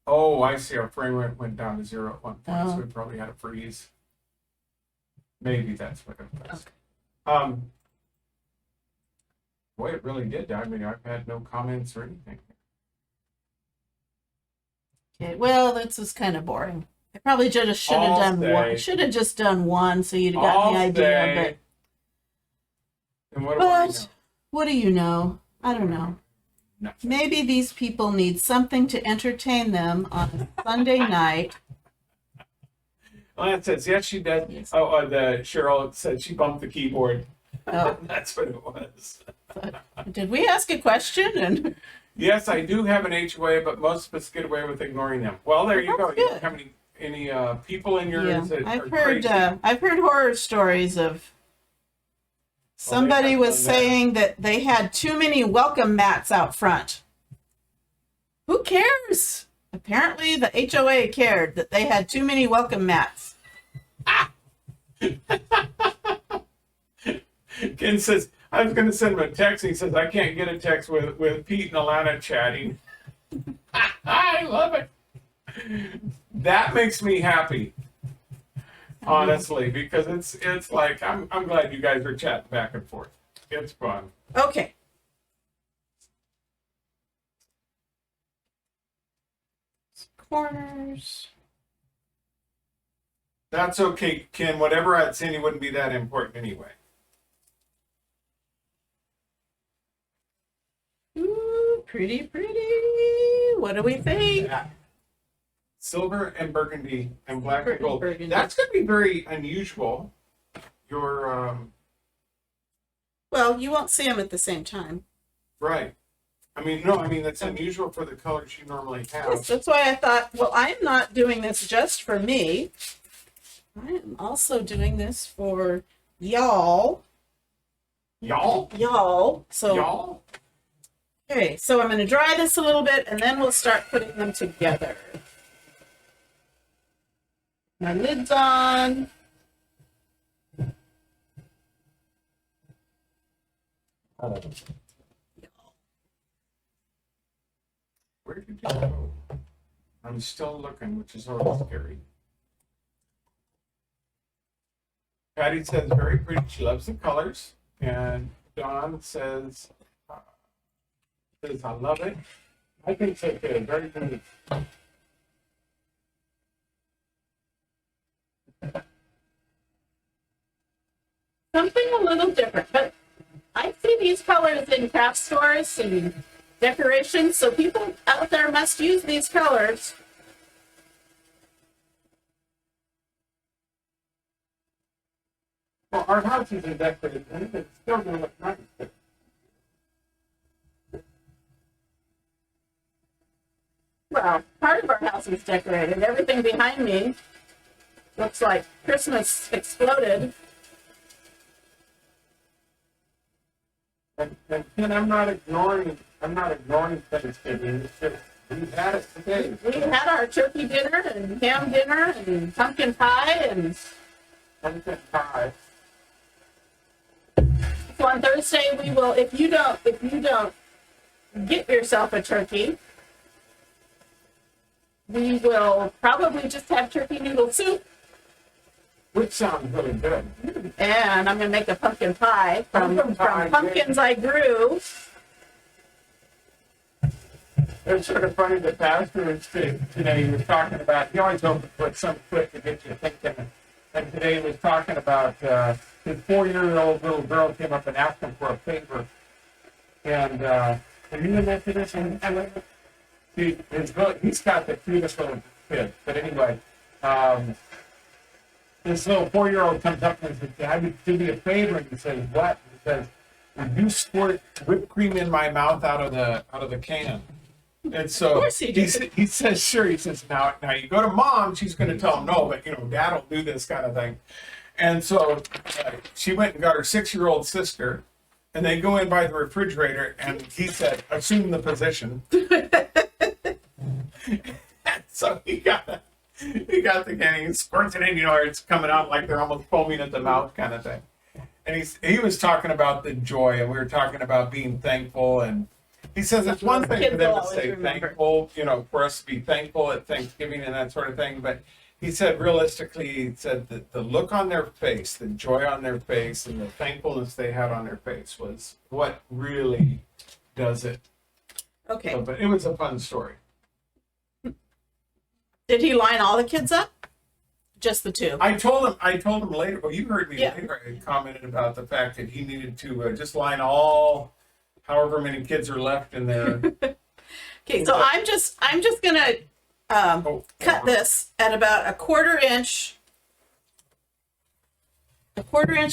Oh, I see. Our frame rate went down to 0 at one point, so we probably had a freeze. Maybe that's what it was. Okay. Boy, it really did. I mean, I've had no comments or anything. Okay, well, this is kind of boring. I probably just should have I'll done one. say. Should have just done one so you'd have got the idea. And what But what do you know? I don't know. Nothing. Maybe these people need something to entertain them on a Sunday night. Lance says, yes, she does. Yes. Oh, the Cheryl said she bumped the keyboard. Oh, That's what it was. did we ask a question? And Yes, I do have an HOA, but most of us get away with ignoring them. Well, there you go. That's You don't good. have any people in Yeah, yours that I've are heard crazy. I've heard horror stories of Well, they somebody have was done that. saying that they had too many welcome mats out front. Who cares? Apparently, the HOA cared that they had too many welcome mats. Ken says, I was going to send him a text. He says, I can't get a text with Pete and Alana chatting. I love it. That makes me happy, honestly, because it's like, I'm glad you guys are chatting back and forth. It's fun. Okay. Corners. That's okay, Ken. Whatever I'd seen, it wouldn't be that important anyway. Ooh, pretty, pretty. What do we think? Yeah. Silver and burgundy and black Silver and gold. and burgundy. That's going to be very unusual. Your Well, you won't see them at the same time. right. I mean, no, I mean that's unusual for the colors you normally Yes, have. that's why I thought, well, I'm not doing this just for me. I am also doing this for y'all. Y'all, Y'all. So, y'all. okay, so I'm going to dry this a little bit and then we'll start putting them together. My lid's on. Where did you go? I'm still looking, which is always scary. Patty says very pretty. She loves the colors, and Dawn says I love it. I think so too. Very good. Something a little different, but I see these colors in craft stores and decorations, so people out there must use these colors. Well, our house is decorated, and it's still going to look nice. Well, part of our house is decorated. Everything behind me looks like Christmas exploded. And I'm not ignoring Thanksgiving. It's just we had it today. We had our turkey dinner and ham dinner and pumpkin pie, and Pumpkin pie. so on Thursday we will. If you don't get yourself a turkey, we will probably just have turkey noodle soup. Which sounds really good. And I'm going to make a pumpkin pie from Pumpkin pie, pumpkins I grew. It's sort of funny that Pastor was today he was talking about, he always opens with some quick to get you thinking. And today he was talking about his 4-year-old little girl came up and asked him for a favor. And you mentioned this, and he's got the cutest little kid. But anyway, this little 4-year-old comes up and says, "Dad, do me a favor." And he says, "What?" He says, "Would you squirt whipped cream in my mouth out of the can?" And so Of course he did. he says, "Sure." He says, "Now you go to Mom. She's going to tell him no, but Dad will do this kind of thing." And so she went and got her 6-year-old sister, and they go in by the refrigerator, and he said, "Assume the position." So he got the can, he squirts it in, it's coming out like they're almost foaming at the mouth kind of thing. And he was talking about the joy, and we were talking about being thankful, and he says it's one thing for them to say thankful, for us to be thankful at Thanksgiving and that sort of thing, but he said realistically, he said that the look on their face, the joy on their face, and the thankfulness they had on their face was what really does it. Okay. So, but it was a fun story. Did he line all the kids up? Just the two? I told him later. Well, you heard me Yeah. later. I commented about the fact that he needed to just line all, however many kids are left in there. Okay, so I'm just gonna cut this at about a quarter inch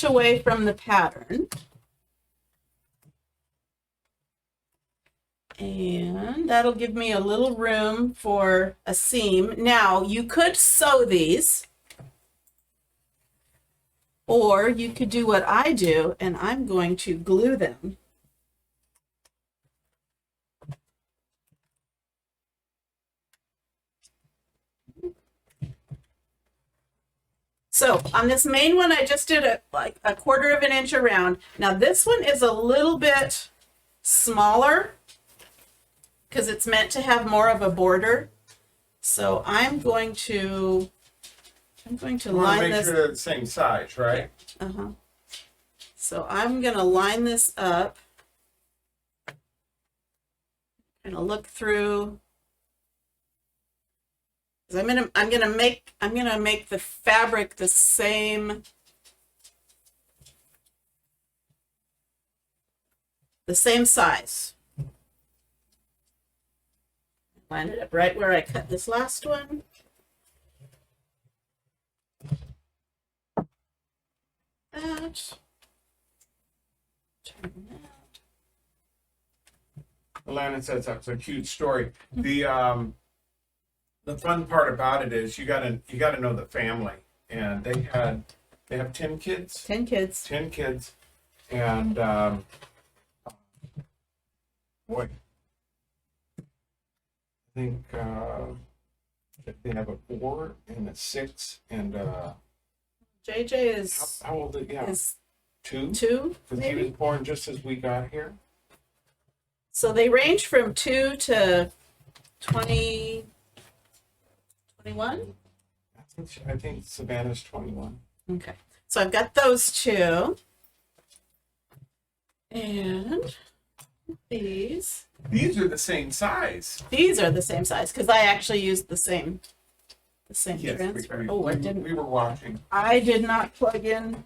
away from the pattern. And that'll give me a little room for a seam. Now, you could sew these, or you could do what I do, and I'm going to glue them. So on this main one, I just did like a 1/4 of an inch around. Now this one is a little bit smaller because it's meant to have more of a border. So I'm going to line Make this. sure they're the same size, right? So I'm going to line this up. Kind of look through. I'm gonna make the fabric the same size. Line it up right where I cut this last one. That. Turn that. Alana says that's a cute story. The fun part about it is you gotta know the family, and they have 10 kids. 10 kids. 10 kids, and boy, I think they have a 4 and a 6, and JJ is how old is yeah is 2? 2, Because he maybe. was born just as we got here. So they range from 2 to 20. 21? I think Savannah's 21. Okay. So I've got those 2. And these. These are the same size. These are the same size because I actually used the same Yes, transfer. we didn't. we were watching. I did not plug in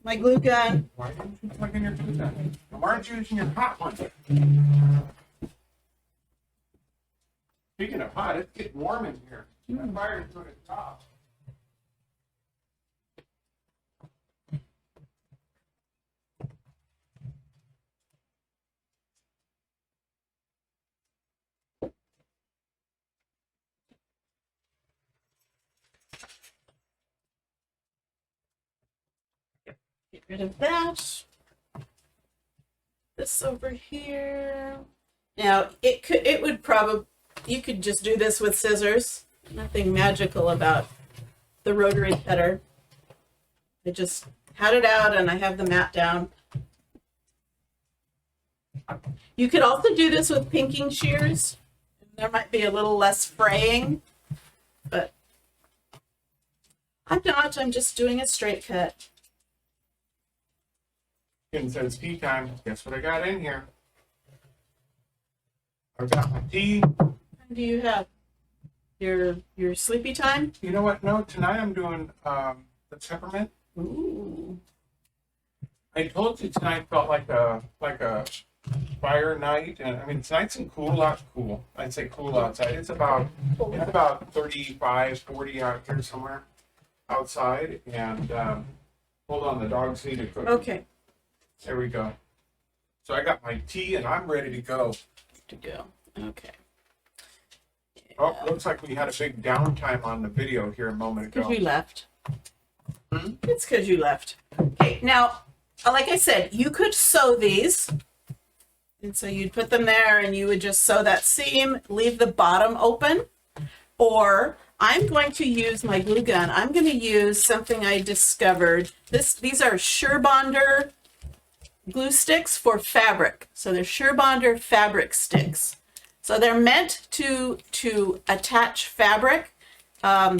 my glue gun. Why didn't you plug in your glue gun? Why aren't you using your hot one? Speaking of hot, it's getting warm in here. That fire is going to top. Get rid of that. This over here. Now it would probably, you could just do this with scissors. Nothing magical about the rotary cutter. I just had it out and I have the mat down. You could also do this with pinking shears. There might be a little less fraying, but I'm not. I'm just doing a straight cut. Kim says tea time. Guess what I got in here? I've got my tea. What do you have? Your sleepy time? You know what? No, tonight I'm doing the peppermint. Ooh. I told you tonight felt like a fire night, and I mean tonight's cool. I'd say cool outside. It's about 35, 40 out here somewhere outside, and hold on, the dogs need a cookie. Okay. There we go. So I got my tea and I'm ready to go. To go. Okay. Oh, looks like we had a big downtime on the video here a moment ago. Because you left. It's because you left. Okay, now, like I said, you could sew these. And so you'd put them there and you would just sew that seam, leave the bottom open. Or I'm going to use my glue gun. I'm going to use something I discovered. These are Surebonder glue sticks for fabric. So they're Surebonder fabric sticks. So they're meant to attach fabric. I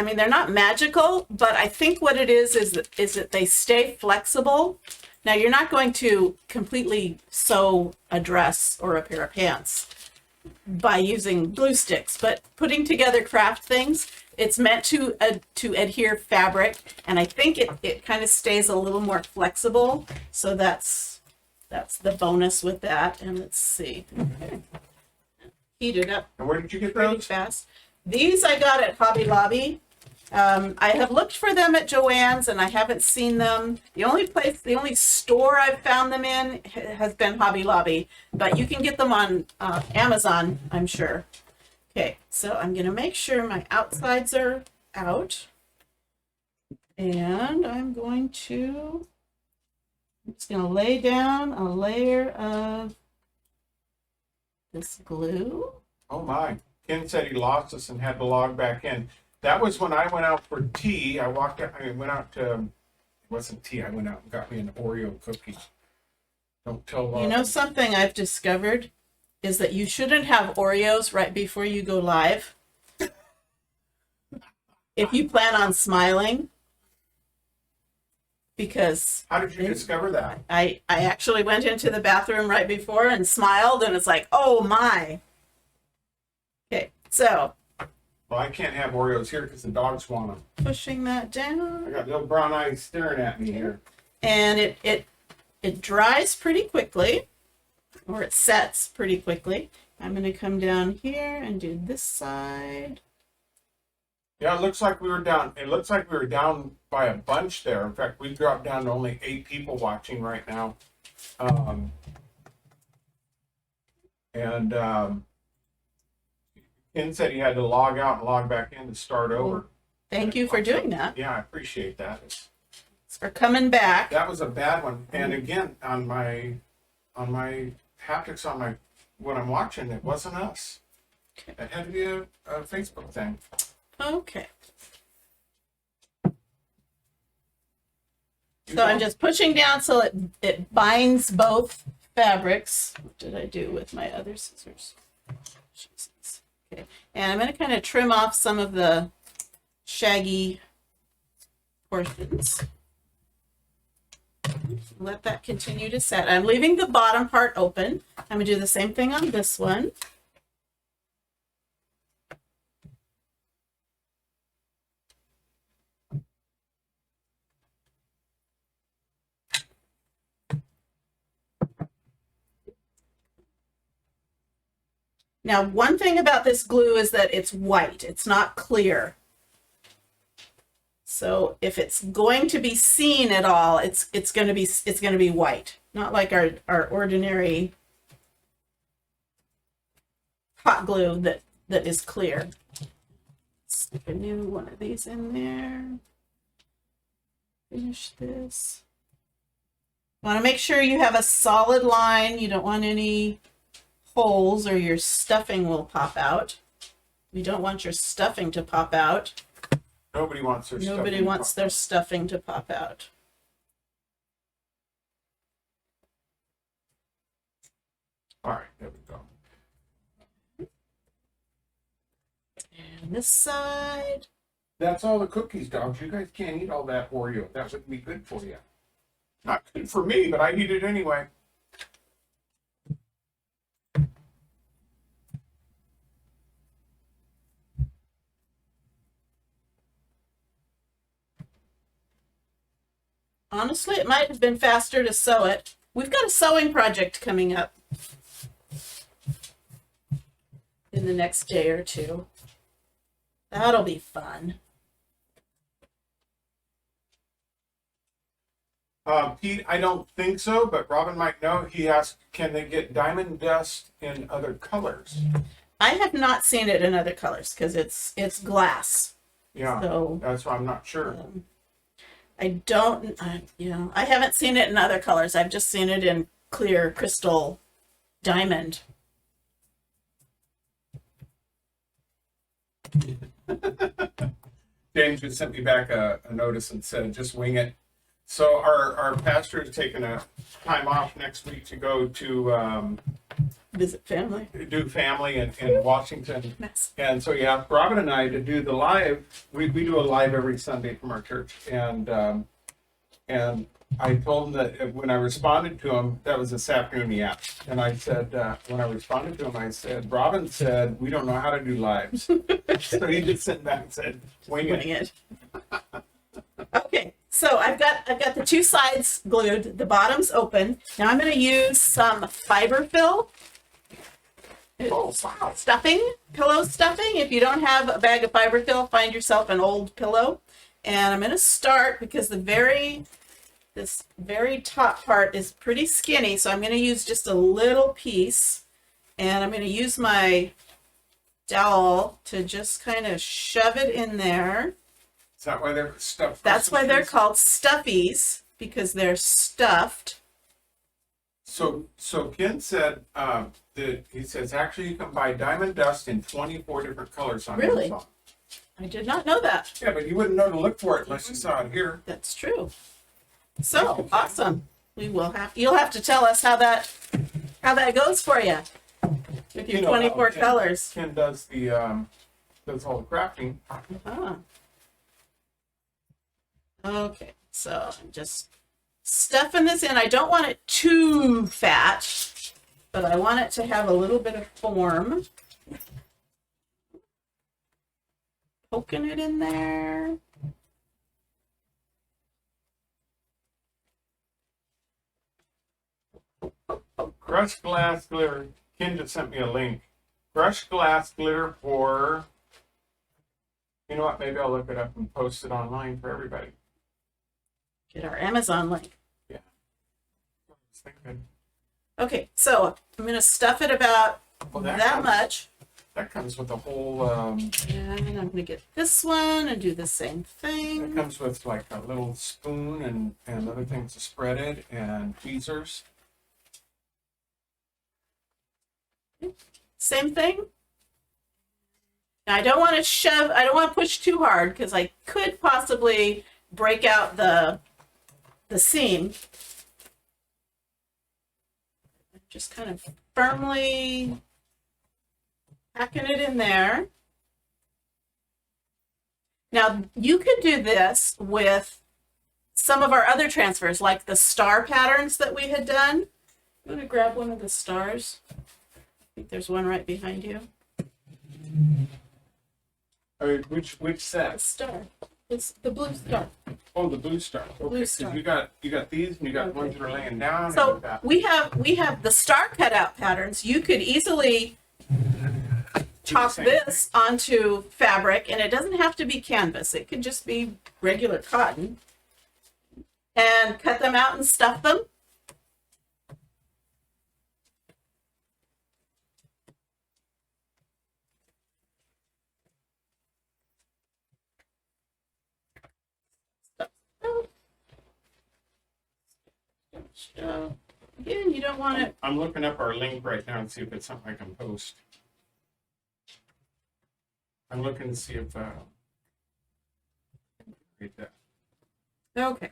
mean, they're not magical, but I think what it is that they stay flexible. Now, you're not going to completely sew a dress or a pair of pants by using glue sticks, but putting together craft things, it's meant to adhere fabric, and I think it kind of stays a little more flexible. So that's the bonus with that. And let's see. Okay. Heat it up And where did you get pretty those? fast. These I got at Hobby Lobby. I have looked for them at Joann's and I haven't seen them. The only store I've found them in has been Hobby Lobby, but you can get them on Amazon, I'm sure. Okay, so I'm gonna make sure my outsides are out. And I'm just gonna lay down a layer of this glue. Oh my. Ken said he lost us and had to log back in. That was when I went out for tea. I went out to, it wasn't tea, I went out and got me an Oreo cookie. Don't tell You know something I've discovered is that you shouldn't have Oreos right before you go live. If you plan on smiling. Because How did you discover that? I actually went into the bathroom right before and smiled, and it's like, oh my. Okay, so Well, I can't have Oreos here because the dogs want them. pushing that I down, got little brown eyes staring at me here. and it dries pretty quickly, or it sets pretty quickly. I'm going to come down here and do this side. Yeah, it looks like we were down. It looks like we were down by a bunch there. In fact, we dropped down to only 8 people watching right now. Ken said he had to log out and log back in to start over. Thank you for doing that. Yeah, I appreciate that. Thanks for coming back. That was a bad one. And again, on my haptics on my what I'm watching, it wasn't us. Okay. It had to be a Facebook thing. Okay. So I'm just pushing down so it binds both fabrics. What did I do with my other scissors? Jesus. Okay. And I'm going to kind of trim off some of the shaggy portions. Let that continue to set. I'm leaving the bottom part open. I'm going to do the same thing on this one. Now, one thing about this glue is that it's white. It's not clear. So if it's going to be seen at all, it's going to be white, not like our ordinary hot glue that is clear. Stick a new one of these in there. Finish this. Want to make sure you have a solid line. You don't want any holes or your stuffing will pop out. You don't want your stuffing to pop out. Nobody wants their stuffing. Nobody wants their stuffing to pop out. All right, there we go. And this side. That's all the cookies, dogs. You guys can't eat all that Oreo. That wouldn't be good for you. Not good for me, but I eat it anyway. Honestly, it might have been faster to sew it. We've got a sewing project coming up in the next day or two. That'll be fun. Pete, I don't think so, but Robin might know. He asked, can they get diamond dust in other colors? I have not seen it in other colors because it's glass. Yeah, So that's why I'm not sure. I haven't seen it in other colors. I've just seen it in clear crystal diamond. James just sent me back a notice and said, just wing it. So our pastor is taking a time off next week to go to Visit family. do family in Washington. Mess. And so he asked Robin and I to do the live. We do a live every Sunday from our church. And I told him that when I responded to him, that was this afternoon he asked. And I said, when I responded to him, I said, Robin said, we don't know how to do lives. So he just sent back and said, wing it. Okay, so I've got the two sides glued, the bottom's open. Now I'm going to use some fiber fill. Oh, wow. Stuffing, pillow stuffing. If you don't have a bag of fiberfill, find yourself an old pillow. And I'm going to start because this very top part is pretty skinny, so I'm going to use just a little piece. And I'm going to use my dowel to just kind of shove it in there. Is that why they're stuffed? That's why they're called stuffies, because they're stuffed. So Ken said that he says actually you can buy diamond dust in 24 different colors on Really? Amazon. I did not know that. Yeah, but you wouldn't know to look for it unless you saw it here. That's true. So awesome. You'll have to tell us how that goes for you with your 24 colors. Ken does does all the crafting. Ah. Okay, so I'm just stuffing this in. I don't want it too fat, but I want it to have a little bit of form. Poking it in there. Crushed glass glitter. Ken just sent me a link. Crushed glass glitter for, you know what, maybe I'll look it up and post it online for everybody. Get our Amazon link. Yeah. I was thinking, Okay, so I'm going to stuff it about well, that much. That comes with a whole, And I'm going to get this one and do the same it thing. comes with like a little spoon and other things to spread it and tweezers. Same thing. Now I don't want to push too hard because I could possibly break out the seam. Just kind of firmly packing it in there. Now you could do this with some of our other transfers, like the star patterns that we had done. You want to grab one of the stars? I think there's one right behind you. I mean, which The set? star. It's the blue star. Oh, the blue star. Okay, Blue 'cause star. you got these and you got Okay. ones that are laying down. and So you got, we have the star cutout patterns. You could easily chalk same this onto fabric, and it doesn't have to be canvas. It could just be regular cotton. And cut them out and stuff them. Again, you don't want it. I'm looking up our link right now and see if it's something I can post. I'm looking to see if read that. Okay,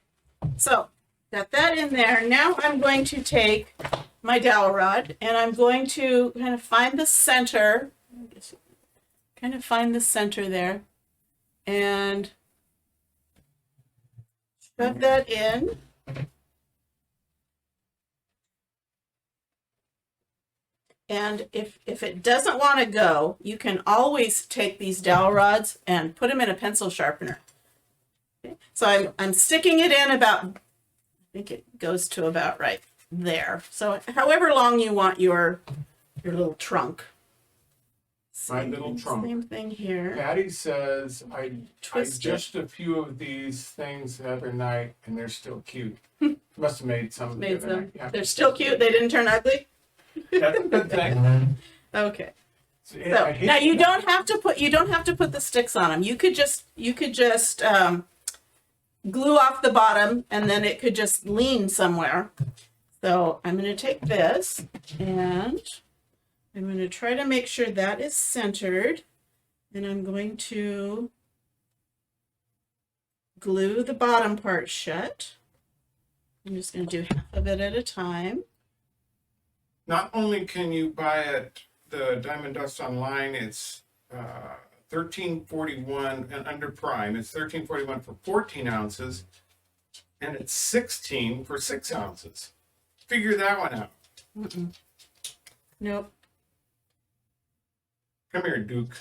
so got that in there. Now I'm going to take my dowel rod and I'm going to kind of find the center, there, and shove that in. And if it doesn't want to go, you can always take these dowel rods and put them in a pencil sharpener. Okay. So I'm sticking it in about, I think it goes to about right there. So however long you want your little trunk. My little trunk. Same thing here. Patty says I Twist it. just a few of these things the other night and they're still cute. Must have made some. Made the other them. night. Yeah. They're still cute. They didn't turn ugly. That's a good thing. Okay. So, So now you don't have to put the sticks on them. You could just glue off the bottom and then it could just lean somewhere. So I'm going to take this and I'm going to try to make sure that is centered, and I'm going to glue the bottom part shut. I'm just going to do half of it at a time. Not only can you buy it, the Diamond Dust online, it's $13.41 and under Prime. It's $13.41 for 14 ounces, and it's $16 for 6 ounces. Figure that one out. Nope. Come here, Duke.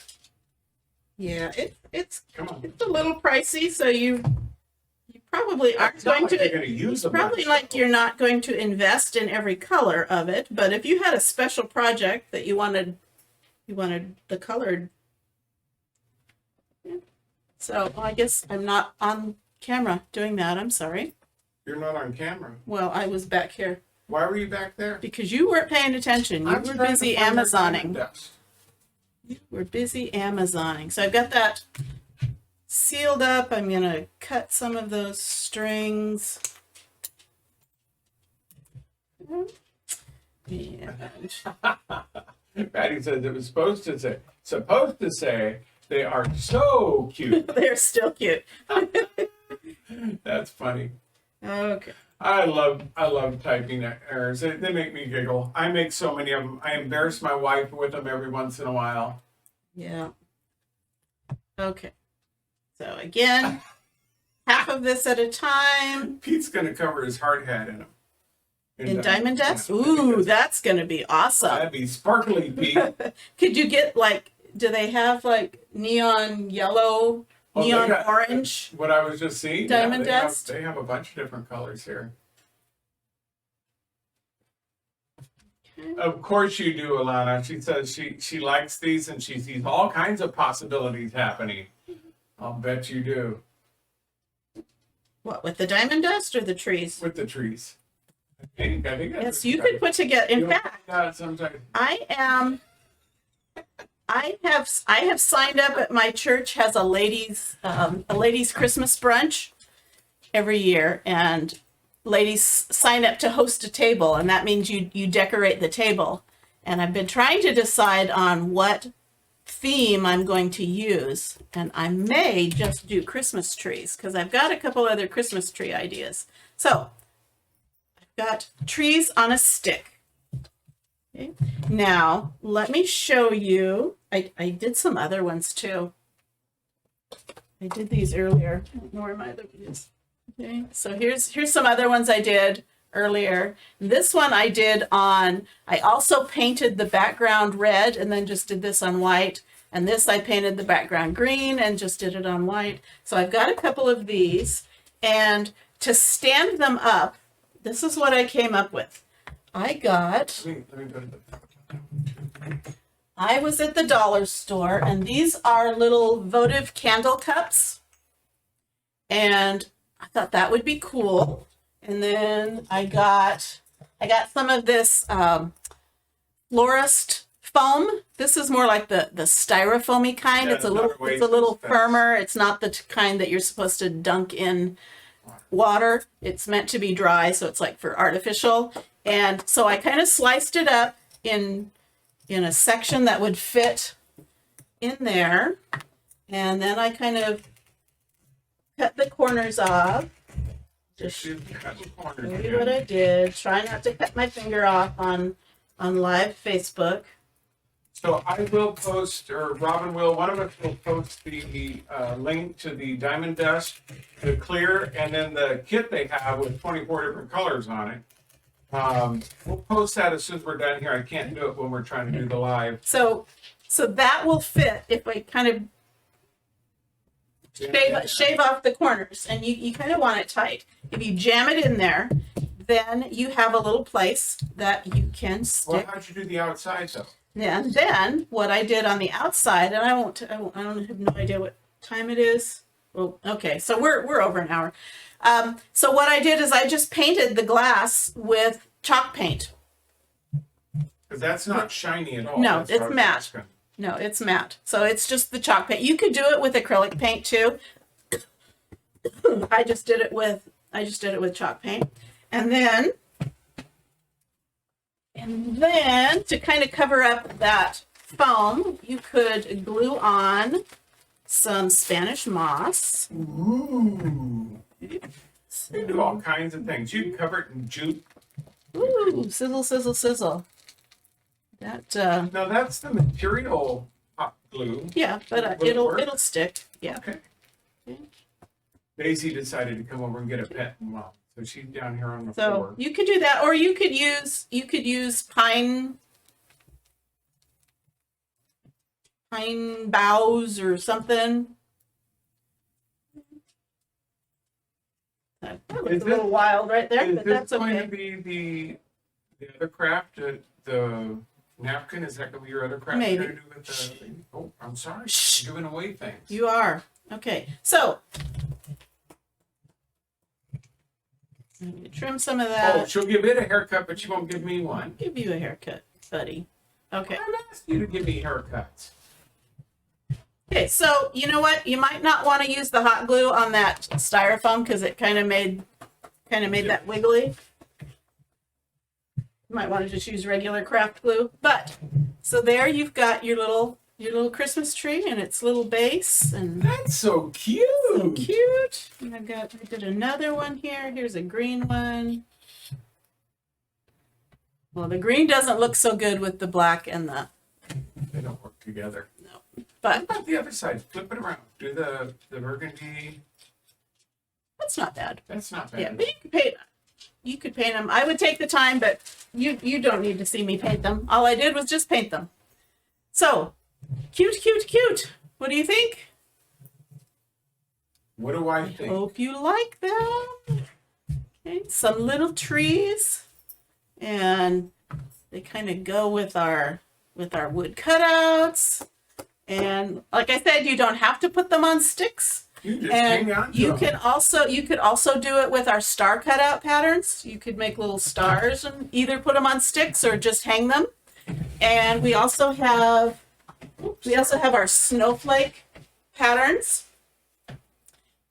Yeah, it's Come on. a little pricey, so you probably aren't It's not going like you're to. gonna use It's them probably much, like so. you're not going to invest in every color of it, but if you had a special project that you wanted You wanted the colored. Yeah. So well, I guess I'm not on camera doing that. I'm sorry. You're not on camera. Well, I was back here Why were you back there? because you weren't paying attention. You I'm were trying to busy find our diamond Amazoning. dust. We're busy Amazoning. So I've got that sealed up. I'm going to cut some of those strings. And Patty says it was supposed to say they are so cute. they're still cute. That's funny. Okay. I love typing errors. They make me giggle. I make so many of them. I embarrass my wife with them every once in a while. Yeah. Okay. So again, half of this at a time. Pete's gonna cover his hard hat in them. In diamond dust? Yeah, Ooh, that's going to be awesome. that'd be sparkly, Pete. Could you get like, do they have like neon yellow, Oh, they neon got- orange? What I was just seeing. Diamond they dust? They have a bunch of different colors here. Of course you do, Alana. She says she likes these and she sees all kinds of possibilities happening. I'll bet you do. What, with the diamond dust or the trees? With the trees. I think that's Yes, you could put together. In fact, sometimes. I have signed up at my church has a ladies Christmas brunch every year, and ladies sign up to host a table, and that means you decorate the table. And I've been trying to decide on what theme I'm going to use, and I may just do Christmas trees because I've got a couple other Christmas tree ideas. So I've got trees on a stick. Okay. Now let me show you. I did some other ones too. I did these earlier. I don't know where my other one is. Okay, so here's some other ones I did earlier. This one I did on, I also painted the background red and then just did this on white. And this I painted the background green and just did it on white. So I've got a couple of these. And to stand them up, this is what I came up with. I got, Let me go to the. I was at the dollar store, and these are little votive candle cups. And I thought that would be cool. And then I got some of this florist foam. This is more like the styrofoamy kind. Yeah, It's a little firmer. It's not the kind that you're supposed to dunk in water. It's meant to be dry, so it's like for artificial. And so I kind of sliced it up in a section that would fit in there. And then I kind of cut the corners off. Just show you what I did. Try not to cut my finger off on live Facebook. So I will post, or Robin will, one of us will post the link to the diamond dust, the clear, and then the kit they have with 24 different colors on it. We'll post that as soon as we're done here. I can't do it when we're trying to do the live. So that will fit if I kind of shave off the corners, and you kind of want it tight. If you jam it in there, then you have a little place that you can Well, stick. how'd you do the outside though? And then what I did on the outside, and I don't have no idea what time it is. Well, okay, so we're over an hour. So what I did is I just painted the glass with chalk paint. Because that's not shiny at all. No, That's it's how matte. asking. No, it's matte. So it's just the chalk paint. You could do it with acrylic paint too. I just did it with chalk paint. And then to kind of cover up that foam, you could glue on some Spanish moss. Ooh. You do all kinds of things. You can cover it in jute. Ooh, sizzle, sizzle, sizzle. That Now that's the material hot glue. yeah, but Will it work? it'll stick. Yeah. Okay. Okay. Daisy decided to come over and get a pet mom, so she's down here on the So floor. you could do that, or you could use pine boughs or something. That was Is a little wild right there, Is but this that's going okay. to be the other craft, the napkin, is that gonna be your other craft Maybe. you're gonna do with the thing? Oh, I'm sorry, Shh. I'm giving away things. You are. Okay, so I'm gonna trim some of Oh, that. she'll give it a haircut, but she won't give me one. Give you a haircut, buddy. Okay. I've asked you to give me haircuts. Okay, so you know what? You might not want to use the hot glue on that styrofoam because it kind of made that wiggly. You might want to just use regular craft glue. But so there you've got your little Christmas tree and its little base, and That's so cute. so cute. And I did another one here. Here's a green one. Well, the green doesn't look so good with the black and the They don't work together. no. What But about the other side? Flip it around. Do the burgundy. that's not bad. That's not bad. Yeah, but you could paint them. I would take the time, but you don't need to see me paint them. All I did was just paint them. So, cute, cute, cute. What do you think? What do I think? Hope you like them. Okay, some little trees, and they kind of go with our wood cutouts. And like I said, you don't have to put them on sticks. You just hang And on to you them. could also do it with our star cutout patterns. You could make little stars and either put them on sticks or just hang them. And we also have our snowflake patterns.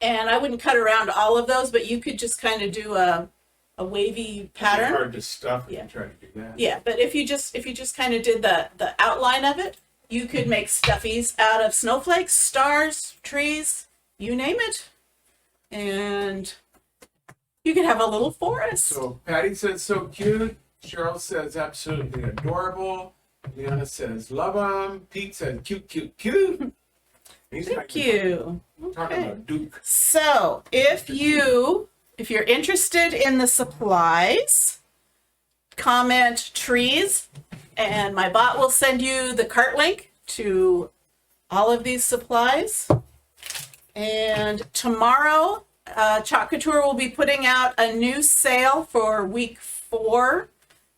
And I wouldn't cut around all of those, but you could just kind of do a wavy It's pattern. hard to stuff if Yeah. you try to do that. Yeah, but if you just kind of did the outline of it, you could make stuffies out of snowflakes, stars, trees, you name it. And you could have a little forest. So Patty says so cute. Cheryl says absolutely adorable. Leanna says love them. Pete says cute, cute, cute. He's Thank talking you. Talking Okay. about Duke. So if you're interested in the supplies, comment trees, and my bot will send you the cart link to all of these supplies. And tomorrow, Chalk Couture will be putting out a new sale for week 4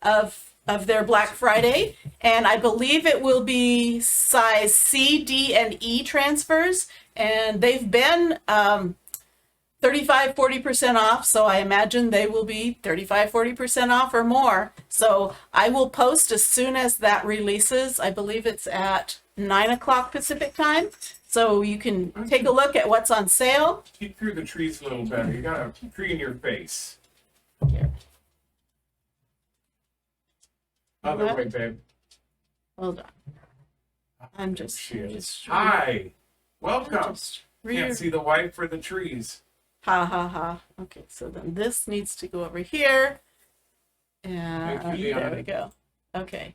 of their Black Friday. And I believe it will be size C, D, and E transfers. And they've been 35-40% off, so I imagine they will be 35-40% off or more. So I will post as soon as that releases. I believe it's at 9 o'clock Pacific time, so you can take a look at what's on sale. Keep through the trees a little better. You got a tree in your face. Here. Other What? way, babe. Hold on. I'm just, She I'm is. just, Hi. Welcome. just Can't see the white for the trees. ha ha ha. Okay, so then this needs to go over here. And Thank you, there Leanna. we go. Okay.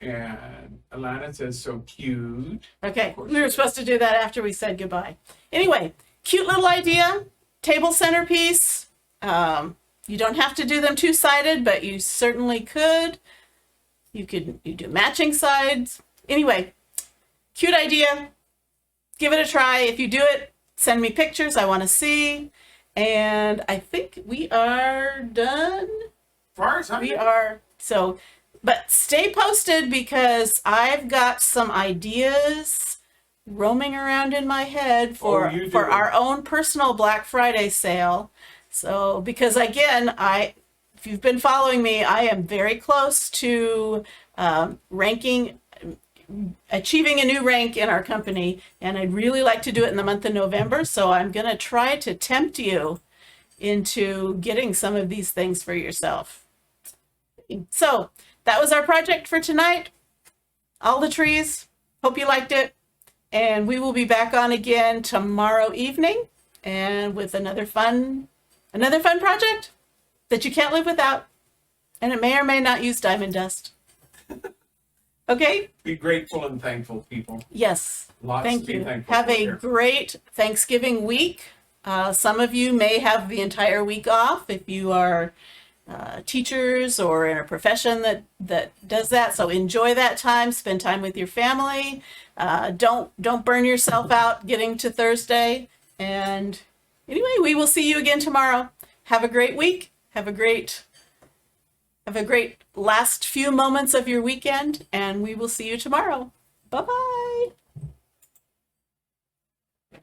And Alana says so cute. Okay, Of course we were it supposed to do that after we said goodbye. Anyway, cute little idea, table centerpiece. You don't have to do them two-sided, but you certainly could. You do matching sides. Anyway, cute idea. Give it a try. If you do it, send me pictures. I want to see. And I think we are done. Far as I'm We are. So, but stay posted because I've got some ideas roaming around in my head for Oh, you do. for our own personal Black Friday sale. So, because again, if you've been following me, I am very close to achieving a new rank in our company, and I'd really like to do it in the month of November. So I'm going to try to tempt you into getting some of these things for yourself. So that was our project for tonight. All the trees. Hope you liked it. And we will be back on again tomorrow evening and with another fun project that you can't live without. And it may or may not use diamond dust. Okay? Be grateful and thankful, people. Yes. Lots Thank to be you. thankful Have for a here. great Thanksgiving week. Some of you may have the entire week off if you are teachers or in a profession that does that. So enjoy that time. Spend time with your family. Don't burn yourself out getting to Thursday. And anyway, we will see you again tomorrow. Have a great week. Have a great Have a great last few moments of your weekend, and we will see you tomorrow. Bye bye.